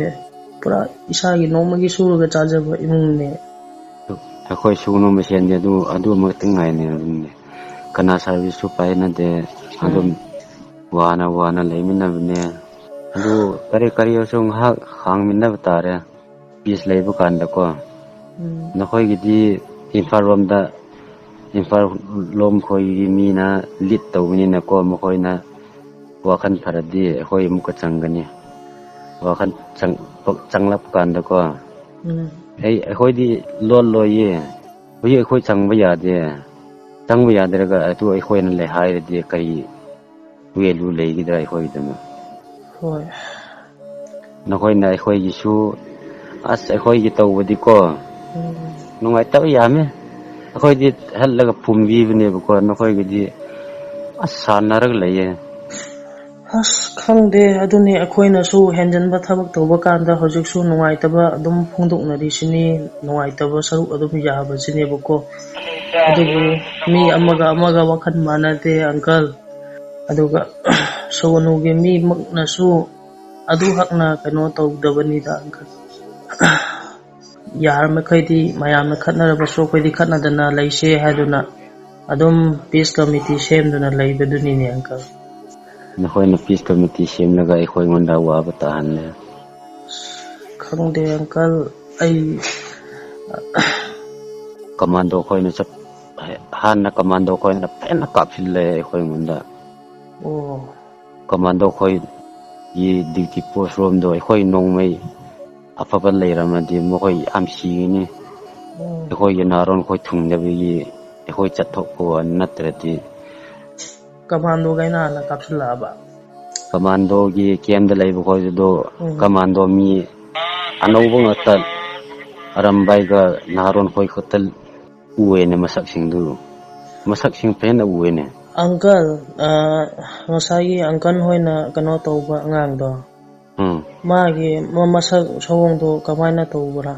ꯄꯨꯔꯥ ꯏꯁꯥꯒꯤ ꯅꯣꯡꯃꯒꯤ ꯁꯨꯔꯒ ꯆꯥꯖꯕ ꯏꯃꯨꯡꯅꯦ ꯑꯩꯈꯣꯏ ꯁꯨꯒꯅꯨ ꯃꯁꯦꯟꯗꯤ ꯑꯗꯨ ꯑꯃꯈꯛꯇꯪ ꯉꯥꯏꯅꯦ ꯑꯗꯨꯝꯅꯦ ꯀꯅꯥ ꯁꯥꯔꯚꯤꯁꯁꯨ ꯄꯥꯏꯅꯗꯦ ꯑꯗꯨꯝ ꯋꯥꯅ ꯂꯩꯃꯤꯟꯅꯕꯅꯦ ꯑꯗꯨ ꯀꯔꯤꯁꯨ ꯉꯥꯏꯍꯥꯛ ꯍꯥꯡꯃꯤꯟꯅꯕ ꯇꯥꯔꯦ ꯄꯤꯁ ꯂꯩꯕ ꯀꯥꯟꯗꯀꯣ ꯅꯈꯣꯏꯒꯤꯗꯤ ꯏꯝꯐꯥꯜ ꯂꯣꯝ ꯈꯣꯏꯒꯤ ꯃꯤꯅ ꯂꯤꯠ ꯇꯧꯕꯅꯤꯅꯀꯣ ꯃꯈꯣꯏꯅ ꯋꯥꯈꯜ ꯐꯔꯗꯤ ꯑꯩꯈꯣꯏ ꯑꯃꯨꯛꯀ ꯆꯪꯒꯅꯤ ꯋꯥꯈꯜ ꯆꯪꯂꯛꯄ ꯀꯥꯟꯗꯀꯣ ꯑꯩꯈꯣꯏꯗꯤ ꯂꯣꯏꯌꯦ ꯍꯧꯖꯤꯛ ꯑꯩꯈꯣꯏ ꯆꯪꯕ ꯌꯥꯗꯦ ꯆꯪꯕ ꯌꯥꯗ꯭ꯔꯒ ꯑꯗꯨ ꯑꯩꯈꯣꯏꯅ ꯂꯩ ꯍꯥꯏꯔꯗꯤ ꯀꯔꯤ ꯋꯦꯂꯨ ꯂꯩꯒꯗ꯭ꯔꯥ ꯑꯩꯈꯣꯏꯒꯤꯗꯃꯛ ꯍꯣꯏ ꯅꯈꯣꯏꯅ ꯑꯩꯈꯣꯏꯒꯤꯁꯨ ꯑꯁ ꯑꯩꯈꯣꯏꯒꯤ ꯇꯧꯕꯗꯤꯀꯣ ꯎꯝ ꯅꯨꯡꯉꯥꯏꯇꯕ ꯌꯥꯝꯃꯦ ꯑꯩꯈꯣꯏꯗꯤ ꯍꯜꯂꯒ ꯐꯨꯝꯕꯤꯕꯅꯦꯕꯀꯣ ꯅꯈꯣꯏꯒꯤꯗꯤ ꯑꯁ ꯁꯥꯟꯅꯔꯒ ꯂꯩꯌꯦ ꯑꯁ ꯈꯪꯗꯦ ꯑꯗꯨꯅꯤ ꯑꯩꯈꯣꯏꯅꯁꯨ ꯍꯦꯟꯖꯟꯕ ꯊꯕꯛ ꯇꯧꯕ ꯀꯥꯟꯗ ꯍꯧꯖꯤꯛꯁꯨ ꯅꯨꯡꯉꯥꯏꯇꯕ ꯑꯗꯨꯝ ꯐꯣꯡꯗꯣꯛꯅꯔꯤꯁꯤꯅꯤ ꯅꯨꯡꯉꯥꯏꯇꯕ ꯁꯔꯨꯛ ꯑꯗꯨꯝ ꯌꯥꯕꯁꯤꯅꯦꯕꯀꯣ ꯑꯗꯨꯕꯨ ꯃꯤ ꯑꯃꯒ ꯋꯥꯈꯜ ꯃꯥꯟꯅꯗꯦ ꯑꯪꯀꯜ ꯑꯗꯨꯒ ꯁꯣꯅꯨꯒꯤ ꯃꯤꯃꯛꯅꯁꯨ ꯑꯗꯨꯍꯛꯅ ꯀꯩꯅꯣ ꯇꯧꯗꯕꯅꯤꯗ ꯑꯪꯀꯜ ꯌꯥꯔꯤꯃꯈꯩꯗꯤ ꯃꯌꯥꯝꯅ ꯈꯠꯅꯔꯕꯁꯨ ꯑꯩꯈꯣꯏꯗꯤ ꯈꯠꯅꯗꯅ ꯂꯩꯁꯦ ꯍꯥꯏꯗꯨꯅ ꯑꯗꯨꯝ ꯄꯤꯁ ꯀꯃꯤꯇꯤ ꯁꯦꯝꯗꯨꯅ ꯂꯩꯕꯗꯨꯅꯤꯅꯦ ꯑꯪꯀꯜ ꯅꯈꯣꯏꯅ ꯄꯤꯁ ꯀꯃꯤꯇꯤ ꯁꯦꯝꯂꯒ ꯑꯩꯈꯣꯏꯉꯣꯟꯗ ꯑꯋꯥꯕ ꯇꯥꯍꯜꯂꯦ ꯈꯪꯗꯦ ꯑꯪꯀꯜ ꯑꯩ ꯀꯃꯥꯟꯗꯣ ꯈꯣꯏꯅ ꯍꯥꯟꯅ ꯀꯃꯥꯟꯗꯣ ꯈꯣꯏꯅ ꯐꯖꯅ ꯀꯥꯞꯁꯤꯜꯂꯦ ꯑꯩꯈꯣꯏ ꯑꯩꯉꯣꯟꯗ ꯑꯣ ꯀꯃꯥꯟꯗꯣ ꯑꯩꯈꯣꯏꯒꯤ ꯗ꯭ꯌꯨꯇꯤ ꯄꯣꯁ ꯔꯣꯝꯗꯣ ꯑꯩꯈꯣꯏ ꯅꯣꯡꯃꯩ ꯑꯐꯕ ꯂꯩꯔꯝꯃꯗꯤ ꯃꯈꯣꯏ ꯌꯥꯝ ꯁꯤꯒꯅꯤ ꯑꯩꯈꯣꯏꯒꯤ ꯅꯍꯥꯔꯣꯟ ꯑꯩꯈꯣꯏ ꯊꯨꯡꯗꯕꯒꯤ ꯑꯩꯈꯣꯏ ꯆꯠꯊꯣꯛꯄ ꯅꯠꯇ꯭ꯔꯗꯤ ꯀꯃꯥꯟꯗꯣꯈꯩꯅ ꯍꯥꯟꯅ ꯀꯥꯞꯁꯤꯜꯂꯛꯑꯕ ꯀꯃꯥꯟꯗꯣꯒꯤ ꯀꯦꯝꯗ ꯂꯩꯕ ꯈꯣꯏꯗꯨꯗꯣ ꯎꯝ ꯀꯃꯥꯟꯗꯣ ꯃꯤ ꯑꯅꯧꯕ ꯉꯥꯛꯇ ꯑꯔꯝꯕꯥꯏꯒ ꯅꯍꯥꯔꯣꯟ ꯈꯣꯏ ꯈꯛꯇ ꯎꯌꯦꯅꯦ ꯃꯁꯛꯁꯤꯡ ꯐꯖꯅ ꯎꯌꯦꯅꯦ ꯑꯪꯀꯜ ꯉꯁꯥꯏꯒꯤ ꯑꯪꯀꯜ ꯍꯣꯏꯅ ꯀꯩꯅꯣ ꯇꯧꯕ ꯑꯉꯥꯡꯗꯣ ꯎꯝ ꯃꯥꯒꯤ ꯃꯁꯛ ꯁꯑꯣꯡꯗꯣ ꯀꯃꯥꯏꯅ ꯇꯧꯕ꯭ꯔꯥ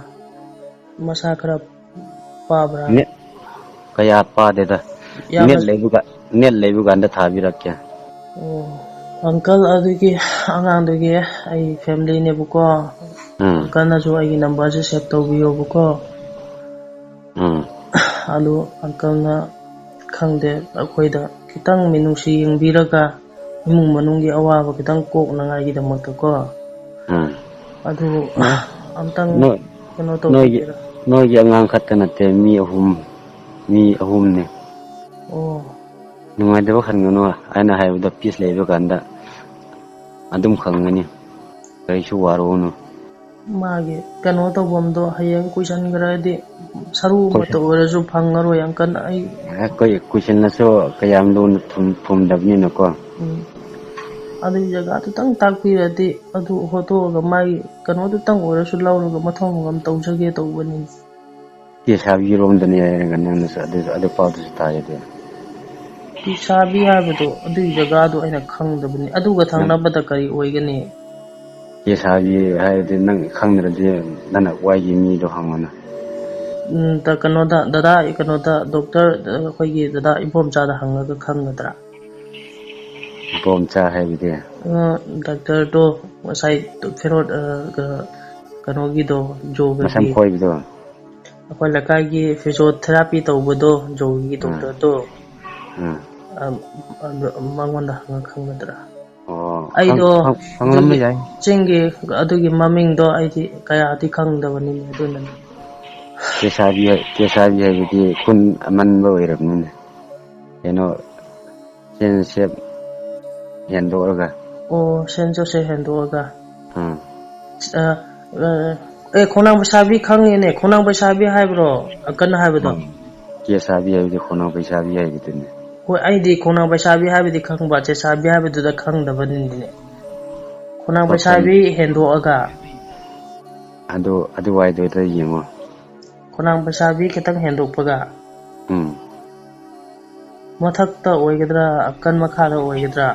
ꯃꯁꯥ ꯈꯔ ꯄꯥꯕ꯭ꯔꯥ ꯅꯦꯠ ꯀꯌꯥ ꯄꯥꯗꯦꯗ ꯌꯥꯝꯅ ꯅꯦꯠ ꯂꯩꯕ ꯀꯥꯟꯗ ꯊꯥꯕꯤꯔꯛꯀꯦ ꯑꯣ ꯑꯪꯀꯜ ꯑꯗꯨꯒꯤ ꯑꯉꯥꯡꯗꯨꯒꯤ ꯑꯩ ꯐꯦꯃꯤꯂꯤꯅꯦꯕꯀꯣ ꯎꯝ ꯑꯪꯀꯜꯅꯁꯨ ꯑꯩꯒꯤ ꯅꯝꯕꯔꯁꯦ ꯁꯦꯚ ꯇꯧꯕꯤꯌꯣꯕꯀꯣ ꯎꯝ ꯑꯗꯨ ꯑꯪꯀꯜꯅ ꯈꯪꯗꯦ ꯑꯩꯈꯣꯏꯗ ꯈꯤꯇꯪ ꯃꯤꯅꯨꯡꯁꯤ ꯌꯦꯡꯕꯤꯔꯒ ꯏꯃꯨꯡ ꯃꯅꯨꯡꯒꯤ ꯑꯋꯥꯕ ꯈꯤꯇꯪ ꯀꯣꯛꯅꯉꯥꯏꯒꯤꯗꯃꯛꯇꯀꯣ ꯎꯝ ꯑꯗꯨ ꯑꯝꯇꯪ ꯅꯣꯏ ꯀꯩꯅꯣ ꯅꯣꯏꯒꯤ ꯇꯧꯕꯤꯒꯦꯔꯥ ꯅꯣꯏꯒꯤ ꯑꯉꯥꯡ ꯈꯛꯇ ꯅꯠꯇꯦ ꯃꯤ ꯑꯍꯨꯝꯅꯤ ꯑꯣ ꯅꯨꯡꯉꯥꯏꯇꯕ ꯈꯟꯒꯅꯨ ꯑꯩꯅ ꯍꯥꯏꯕꯗ ꯄꯤꯁ ꯂꯩꯕ ꯀꯥꯟꯗ ꯑꯗꯨꯝ ꯈꯪꯒꯅꯤ ꯀꯔꯤꯁꯨ ꯋꯥꯔꯨꯅꯨ ꯃꯥꯒꯤ ꯀꯩꯅꯣ ꯇꯧꯐꯝꯗꯣ ꯍꯌꯦꯡ ꯀꯨꯏꯁꯟꯈ꯭ꯔꯗꯤ ꯁꯔꯨ ꯑꯃꯠꯇ ꯑꯣꯏꯔꯁꯨ ꯐꯪꯉꯔꯣꯏ ꯑꯪꯀꯜ ꯑꯩ ꯑꯩꯈꯣꯏ ꯀꯨꯏꯁꯜꯂꯁꯨ ꯀꯌꯥꯝ ꯂꯨꯅ ꯊꯨꯝꯗꯕꯅꯤꯅꯀꯣ ꯑꯗꯨꯒꯤ ꯖꯒꯥꯗꯨꯇꯪ ꯇꯥꯛꯄꯤꯔꯗꯤ ꯑꯗꯨ ꯍꯣꯠꯇꯣꯛꯑꯒ ꯃꯥꯒꯤ ꯀꯩꯅꯣꯗꯨꯇꯪ ꯑꯣꯏꯔꯁꯨ ꯂꯧꯔꯒ ꯃꯊꯧ ꯃꯉꯝ ꯇꯧꯖꯒꯦ ꯇꯧꯕꯅꯤ ꯀꯦꯁꯥꯕꯤꯔꯣꯝꯗꯅꯤ ꯍꯥꯏꯔꯒ ꯅꯪꯅꯁꯨ ꯑꯗꯨ ꯄꯥꯎꯗꯨꯁꯨ ꯇꯥꯏꯌꯦꯗꯤ ꯐꯤꯁꯥꯕꯤ ꯍꯥꯏꯕꯗꯣ ꯑꯗꯨꯒꯤ ꯖꯒꯥꯗꯣ ꯑꯩꯅ ꯈꯪꯗꯕꯅꯤ ꯑꯗꯨꯒ ꯅꯪ ꯊꯪꯅꯕꯗ ꯀꯔꯤ ꯑꯣꯏꯒꯅꯤ ꯀꯦꯁꯥꯕꯤ ꯍꯥꯏꯔꯗꯤ ꯅꯪ ꯈꯪꯗ꯭ꯔꯗꯤ ꯅꯪꯅ ꯋꯥꯏꯒꯤ ꯃꯤꯗꯣ ꯍꯪꯉꯣꯅ ꯀꯩꯅꯣꯗ ꯗꯗꯥ ꯀꯩꯅꯣꯗ ꯗꯣꯛꯇꯔ ꯑꯩꯈꯣꯏꯒꯤ ꯗꯗꯥ ꯏꯕꯣꯝꯆꯥꯗ ꯍꯪꯉꯒ ꯈꯪꯒꯗ꯭ꯔꯥ ꯏꯄꯣꯝꯆꯥ ꯍꯥꯏꯕꯗꯤ ꯗꯥꯛꯇꯔꯗꯣ ꯉꯁꯥꯏ ꯐꯦꯔꯣꯠ ꯀꯩꯅꯣꯒꯤꯗꯣ ꯃꯁꯝ ꯌꯣꯒꯒꯤ ꯈꯣꯏꯕꯗꯣ ꯑꯩꯈꯣꯏ ꯂꯩꯀꯥꯏꯒꯤ ꯐꯤꯖꯣꯊꯦꯔꯥꯄꯤ ꯇꯧꯕꯗꯣ ꯖꯣꯒꯤꯒꯤ ꯎꯝ ꯗꯣꯛꯇꯔꯗꯣ ꯎꯝ ꯃꯉꯣꯟꯗ ꯍꯪꯉ ꯈꯪꯒꯗ꯭ꯔꯥ ꯑꯣ ꯑꯩꯗꯣ ꯈꯪꯂꯝꯕ ꯑꯗꯨꯒꯤ ꯌꯥꯏ ꯆꯤꯡꯒꯤ ꯑꯗꯨꯒꯤ ꯃꯃꯤꯡꯗꯣ ꯑꯩꯗꯤ ꯀꯌꯥꯗꯤ ꯈꯪꯗꯕꯅꯤꯅꯦ ꯑꯗꯨꯅꯅꯤ ꯀꯦꯁꯥꯕꯤ ꯍꯥꯏꯕꯗꯤ ꯈꯨꯟ ꯑꯃꯟꯕ ꯑꯣꯏꯔꯕꯅꯤꯅ ꯀꯩꯅꯣ ꯆꯦꯟꯁꯦꯞ ꯍꯦꯟꯗꯣꯛꯑꯒ ꯑꯣ ꯁꯦꯟ ꯖꯣꯁꯦꯞ ꯍꯦꯟꯗꯣꯛꯑꯒ ꯎꯝ ꯈꯣꯡꯅꯥꯡ ꯄꯩꯁꯥꯕꯤ ꯈꯪꯉꯦꯅꯦ ꯈꯣꯡꯅꯥꯡ ꯄꯩꯁꯥꯕꯤ ꯍꯥꯏꯕ꯭ꯔꯣ ꯑꯪꯀꯜꯅ ꯍꯥꯏꯕꯗꯣ ꯀꯦꯁꯥꯕꯤ ꯍꯥꯏꯕꯗꯤ ꯈꯣꯡꯅꯥꯡ ꯄꯩꯁꯥꯕꯤ ꯍꯥꯏꯕꯗꯨꯅꯤ ꯍꯣꯏ ꯑꯩꯗꯤ ꯈꯣꯡꯅꯥꯡ ꯄꯩꯁꯥꯕꯤ ꯍꯥꯏꯕꯗꯤ ꯈꯪꯕ ꯆꯦꯁꯥꯕꯤ ꯍꯥꯏꯕꯗꯨꯗ ꯈꯪꯗꯕꯅꯤꯅꯦ ꯈꯣꯡꯅꯥꯡ ꯄꯩꯁꯥꯕꯤ ꯍꯦꯟꯗꯣꯛꯑꯒ ꯑꯗꯨꯋꯥꯏꯗꯨꯗ ꯌꯦꯡꯉꯣ ꯈꯣꯡꯅꯥꯡ ꯄꯩꯁꯥꯕꯤ ꯈꯤꯇꯪ ꯍꯦꯟꯗꯣꯛꯄꯒ मथक्ता ओइगद्रा अक्कन मखादा ओइगद्रा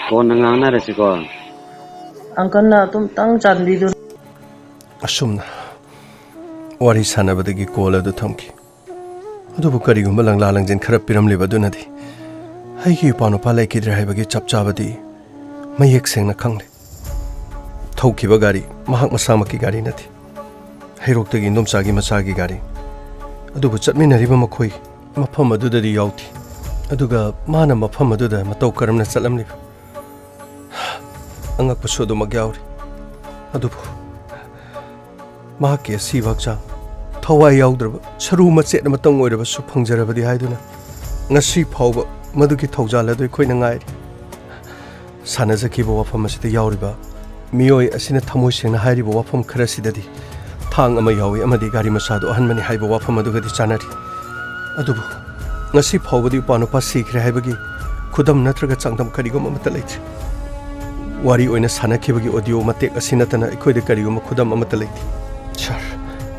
कौन नंगाना रसिको अंकलना तुम तंग चांदीदु असुमना वारी सानबदगी कॉल अदु थमकी अदुबु करिगुम लंगला लंजिन खरा पिरमलिबदुनदी हाइगी पानुपा लेकिद्रे हाइबगी चपचाबदी मयेक सेंगना खंगले थौखिबा गाड़ी महक मसामकी गाड़ी नथि हैरोक्तगी नुमसागी मसागी गाड़ी अदुबु चटमिनरिबा मखोई मफम अदुददी याउथि अदुगा माना मफम अदुदा मतौ करमना चलमलिबा अंगकपसु अदुमक याउरि अदुबु महके सिबकचा थवाई याउद्रब सरू मचेत Matang ओइरबसु फंगजरबदी हाइदुना ngasi phawba madugi thawjal adu khoina ngai sana jakiba wafam asida yauriba miyoi asina thamoi sengna hairiba wafam khara sidadi thang ama yawi amadi gari masadu ahanmani haiba wafam adu gadi chanari adubu ngasi phawbadi panupa sikhre haibagi khudam natraga changdam karigom amata leitri wari oina sana khibagi audio matek asina tana ikhoide karigom khudam amata leitri char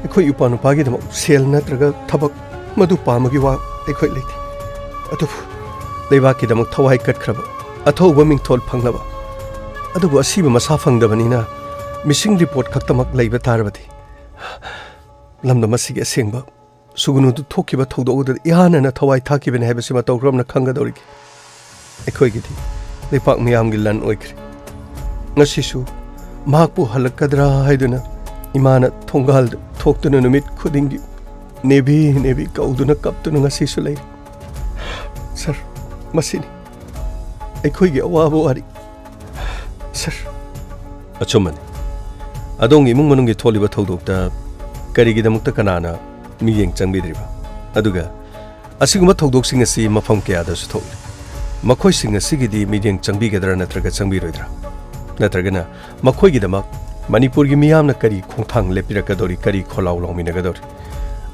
ikhoi upanupa gi dam sel natraga thabak madu pamagi wa ikhoi leitri अदुबु लेबाकी दमक थवाई कटख्रब अथौब मिंगथोल फंगलबा अदुबु असीब मसा फंगदबनिना missing report खक्तमक लेबा तारबदि लमदम मसिगे असेंगबा सुगुनुदु थोखिबा थौदोगद इहानना थवाई थाकिबने हैबसि मतौरमना खंगदौरिगे एखोइगिदि लेपाक मियामगी लन ओइख्रे ngasisu mahakpu halakadra haiduna imana thongal thoktuna numit khudingi nebi kauduna kaptuna ngasisu lei Sir, masini. Akhoi gi awabo ari. Sir. Achumani. Adong imung manung gi tholiba thodokta karigi damukta kanana miyeng changbidriba. Aduga asiguma thodok sing asi mafam kya da su tholi. Makhoi sing asi gi di miyeng changbigadra natraga changbiroidra. Natragana makhoi gi damak Manipur gi miyamna kari khongthang lepirakadori kari kholaw longminagadori.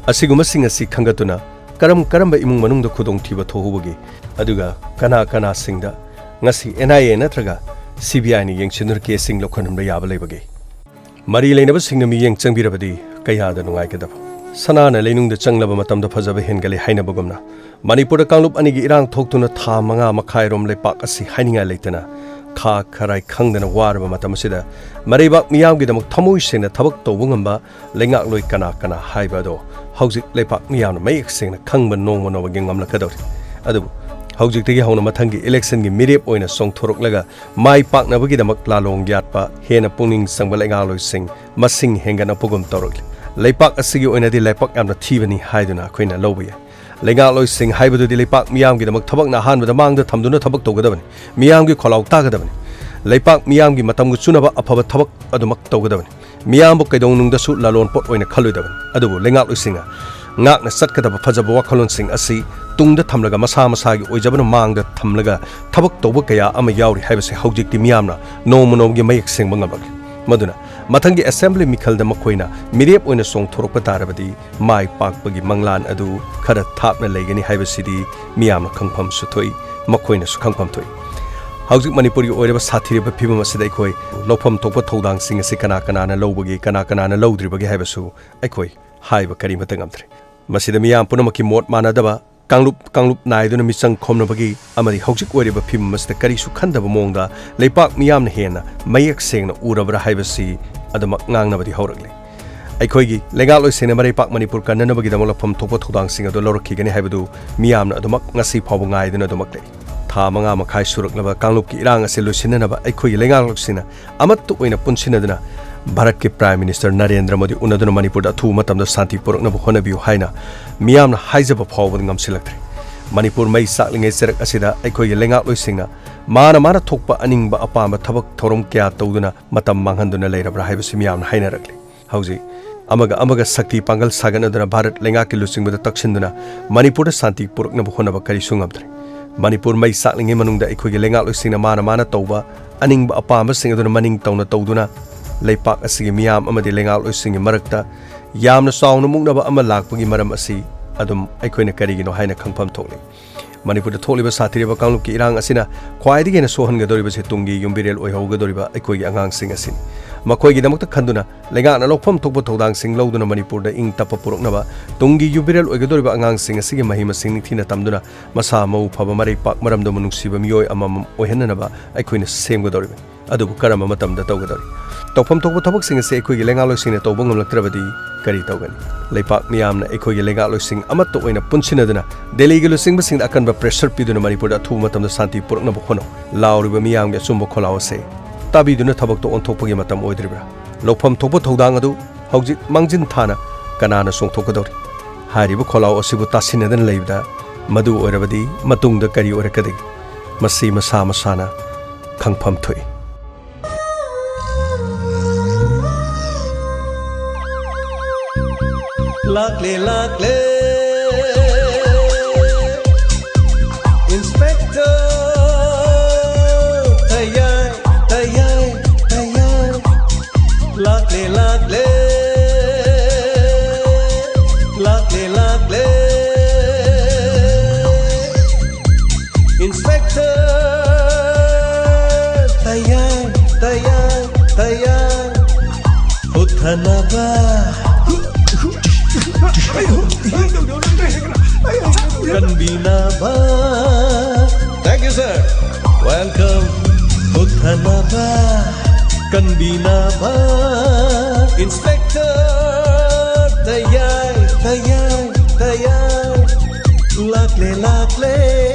Asiguma sing asi khangatuna करम इमुंग मनुंग खुदोंग थीबा थोहुबगी अदुगा कना सिंगदा ngasi NIA natraga CBI ni yengchinur केसिंग लोखनम याब लेबगे मरी लेनब सिंग मी यeng changbirabadi kaya da nungai kedaba sana na leinung da changlaba matam da phajaba hengale hainabagumna manipur da kanglup ani gi irang thoktuna tha manga makhai rom le pak asi haininga leitana kha kharai khangdana warba matam sida maribak miyam gi damak thamoi sena thabak tawungamba lengak loi kana haiba do hauzik lepak miyam na mayek sena khangba nongma no gengam la kador adu hauzik tegi hauna mathangi election gi mirep oina song thorok laga mai pak na bagi damak lalong gyatpa hena pungning sangba lenga loi sing masing hengana pugum torok lepak asigi oina di lepak amna thibani haiduna khoina lobuya lenga loi sing haibu di lepak miyam gi damak thabak na han ba mang da thamduna thabak togadabani miyam gi kholau tagadabani lepak miyam gi matam gu chunaba afaba thabak adumak togadabani miyam bo kaidong nung da su lalon pot oina khaluidabani adu lenga loi singa ngak na satkadaba phajaba wakhalon sing asi tungda thamlaga masa gi oijabana mangda thamlaga thabak toba kaya ama yauri haibase haujikti miyamna nomonom gi mayek sing bangabak maduna mathangi assembly mikhalda makhoina mirep oina song thorok patarabadi mai pakpagi manglan adu khara thapna legani haibasidi miyamna khangpham suthoi makhoina su khangpham thoi haujik manipur gi oiraba sathiriba phibam asida ikhoi lofam tokpa thodang sing ase kana na lobagi kana na lodribagi haibasu ikhoi haiba kari matangamtre masida miyam punamaki mot manadaba Kanglup naiduna misang khomnabagi amari haujik oiriba phim masda kari su khandaba mongda leipak miyam na hena mayak sengna urabra haibasi adamak ngangnabadi haurakle aikhoigi lengal oi sena mari pak manipur kannanabagi damola pham thokpa thodang sing ado lorokhi gani haibadu miyam na adamak ngasi phawba ngaiduna adamak le tha manga makhai suraklaba kanglup ki irang ase lusinanaba aikhoigi lengal loksina amattu oina punsinaduna Bharat के prime minister Narendra Modi उनदुना Manipur अथु मतमदा शांति पुरकनब होनबिउ हाइना मियामना हाइजब फावबद ngamsilaktre Manipur मै साकलिंगे चरक असिदा अखोय लेंगा लोइसिंगा माना थोकपा अनिंगबा अपाम थबक theorem क्या तौदुना मतम मांगहंदुना लेरब्रा हाइबसि मियामना हाइनारकले हौजी अमगा शक्ति पांगल सागनदुना भारत लेंगा के लुसिंगबदा तक्सिनदुना मणिपुर शांति पुरकनब होनब करि सुंगमत्रे मणिपुर मै साकलिंगे मनुंगदा अखोय लेंगा लोइसिंगना माना तौबा अनिंगबा अपाम सिंगदुना मनिंग तौना तौदुना leipak asigi miyam amadi lengal oisingi marakta yamna sauna mungnaba ama lakpagi maram asi adum aikoina karigino haina khangpham thokle manipur da tholiba sathiriba kangluk ki irang asina khwaidige na sohan ga doriba se tungi yumbirel oi hoga doriba aikoigi angang sing asin ꯃꯈꯣꯏꯒꯤꯗꯃꯛꯇ ꯈꯟꯗꯨꯅ ꯂꯩꯉꯥꯛꯅ ꯂꯧꯐꯝ ꯊꯣꯛꯄ ꯊꯧꯗꯥꯡꯁꯤꯡ ꯂꯧꯗꯨꯅ ꯃꯅꯤꯄꯨꯔꯗ ꯏꯪ ꯇꯞꯄ ꯄꯨꯔꯛꯅꯕ ꯇꯨꯡꯒꯤ ꯌꯨꯕꯤꯔꯦꯜ ꯑꯣꯏꯒꯗꯧꯔꯤꯕ ꯑꯉꯥꯡꯁꯤꯡ ꯑꯁꯤꯒꯤ ꯃꯍꯩ ꯃꯁꯤꯡ ꯅꯤꯡꯊꯤꯅ ꯇꯝꯗꯨꯅ ꯃꯁꯥ ꯃꯎ ꯐꯕ ꯃꯔꯩ ꯄꯥꯛ ꯃꯔꯝꯗꯣꯝ ꯅꯨꯡꯁꯤꯕ ꯃꯤꯑꯣꯏ ꯑꯃꯃꯝ ꯑꯣꯏꯍꯟꯅꯅꯕ ꯑꯩꯈꯣꯏꯅ ꯁꯦꯝꯒꯗꯧꯔꯤꯕꯅꯤ ꯑꯗꯨꯕꯨ ꯀꯔꯝꯕ ꯃꯇꯝꯗ ꯇꯧꯒꯗꯧꯔꯤ ꯇꯧꯐꯝ ꯊꯣꯛꯄ ꯊꯕꯛꯁꯤꯡ ꯑꯁꯤ ꯑꯩꯈꯣꯏꯒꯤ ꯂꯩꯉꯥꯛꯂꯣꯏꯁꯤꯡꯅ ꯇꯧꯕ ꯉꯝꯂꯛꯇ꯭ꯔꯕꯗꯤ ꯀꯔꯤ ꯇꯧꯒꯅꯤ ꯂꯩꯄꯥꯛ ꯃꯤꯌꯥꯝꯅ ꯑꯩꯈꯣꯏꯒꯤ ꯂꯩꯉꯥꯛꯂꯣꯏꯁꯤꯡ ꯑꯃꯠꯇ ꯑꯣꯏꯅ ꯄꯨꯟꯁꯤꯟꯅꯗꯨꯅ ꯗꯦꯜꯂꯤꯒꯤ ꯂꯨꯆꯤꯡꯕꯁꯤꯡꯗ ꯑꯀꯟꯕ ꯄ꯭ꯔꯦꯁꯔ ꯄꯤꯗꯨꯅ ꯃꯅꯤꯄꯨꯔꯗ ꯑꯊꯨꯕ ꯃꯇꯝꯗ ꯁꯥꯟꯇꯤ ꯄꯨꯔꯛꯅꯕ ꯍꯣꯠꯅꯧ ꯂꯥꯎꯔꯤꯕ ꯃꯤꯌꯥꯝꯒꯤ ꯑꯆꯨꯝꯕ ꯈꯣꯜꯂꯥꯎ ꯑꯁꯤ ꯇꯥꯕꯤꯗꯨꯅ ꯊꯕꯛꯇ ꯑꯣꯟꯊꯣꯛꯄꯒꯤ ꯃꯇꯝ ꯑꯣꯏꯗ꯭ꯔꯤꯕ꯭ꯔꯥ ꯂꯧꯐꯝ ꯊꯣꯛꯄ ꯊꯧꯗꯥꯡ ꯑꯗꯨ ꯍꯧꯖꯤꯛ ꯃꯥꯡꯖꯤꯟ ꯊꯥꯅ ꯀꯅꯥꯅ ꯆꯣꯡꯊꯣꯛꯀꯗꯧꯔꯤ ꯍꯥꯏꯔꯤꯕ ꯈꯣꯜꯂꯥꯎ ꯑꯁꯤꯕꯨ ꯇꯥꯁꯤꯟꯅꯗꯅ ꯂꯩꯕꯗ ꯃꯗꯨ ꯑꯣꯏꯔꯕꯗꯤ ꯃꯇꯨꯡꯗ ꯀꯔꯤ ꯑꯣꯏꯔꯛꯀꯗꯒꯦ ꯃꯁꯤ ꯃꯁꯥ ꯃꯁꯥꯅ ꯈꯪꯐꯝ ꯊꯣꯛꯏ Lakle lakle Inspector Tayai Tayai Tayai Lakle lakle Lakle lakle Inspector Tayai Tayai Tayai Uthanaba Kanbinaba. Thank you, sir. Welcome. Uthanaba. Kanbinaba. Inspector. Tayai, tayai, tayai. Lakle, lakle.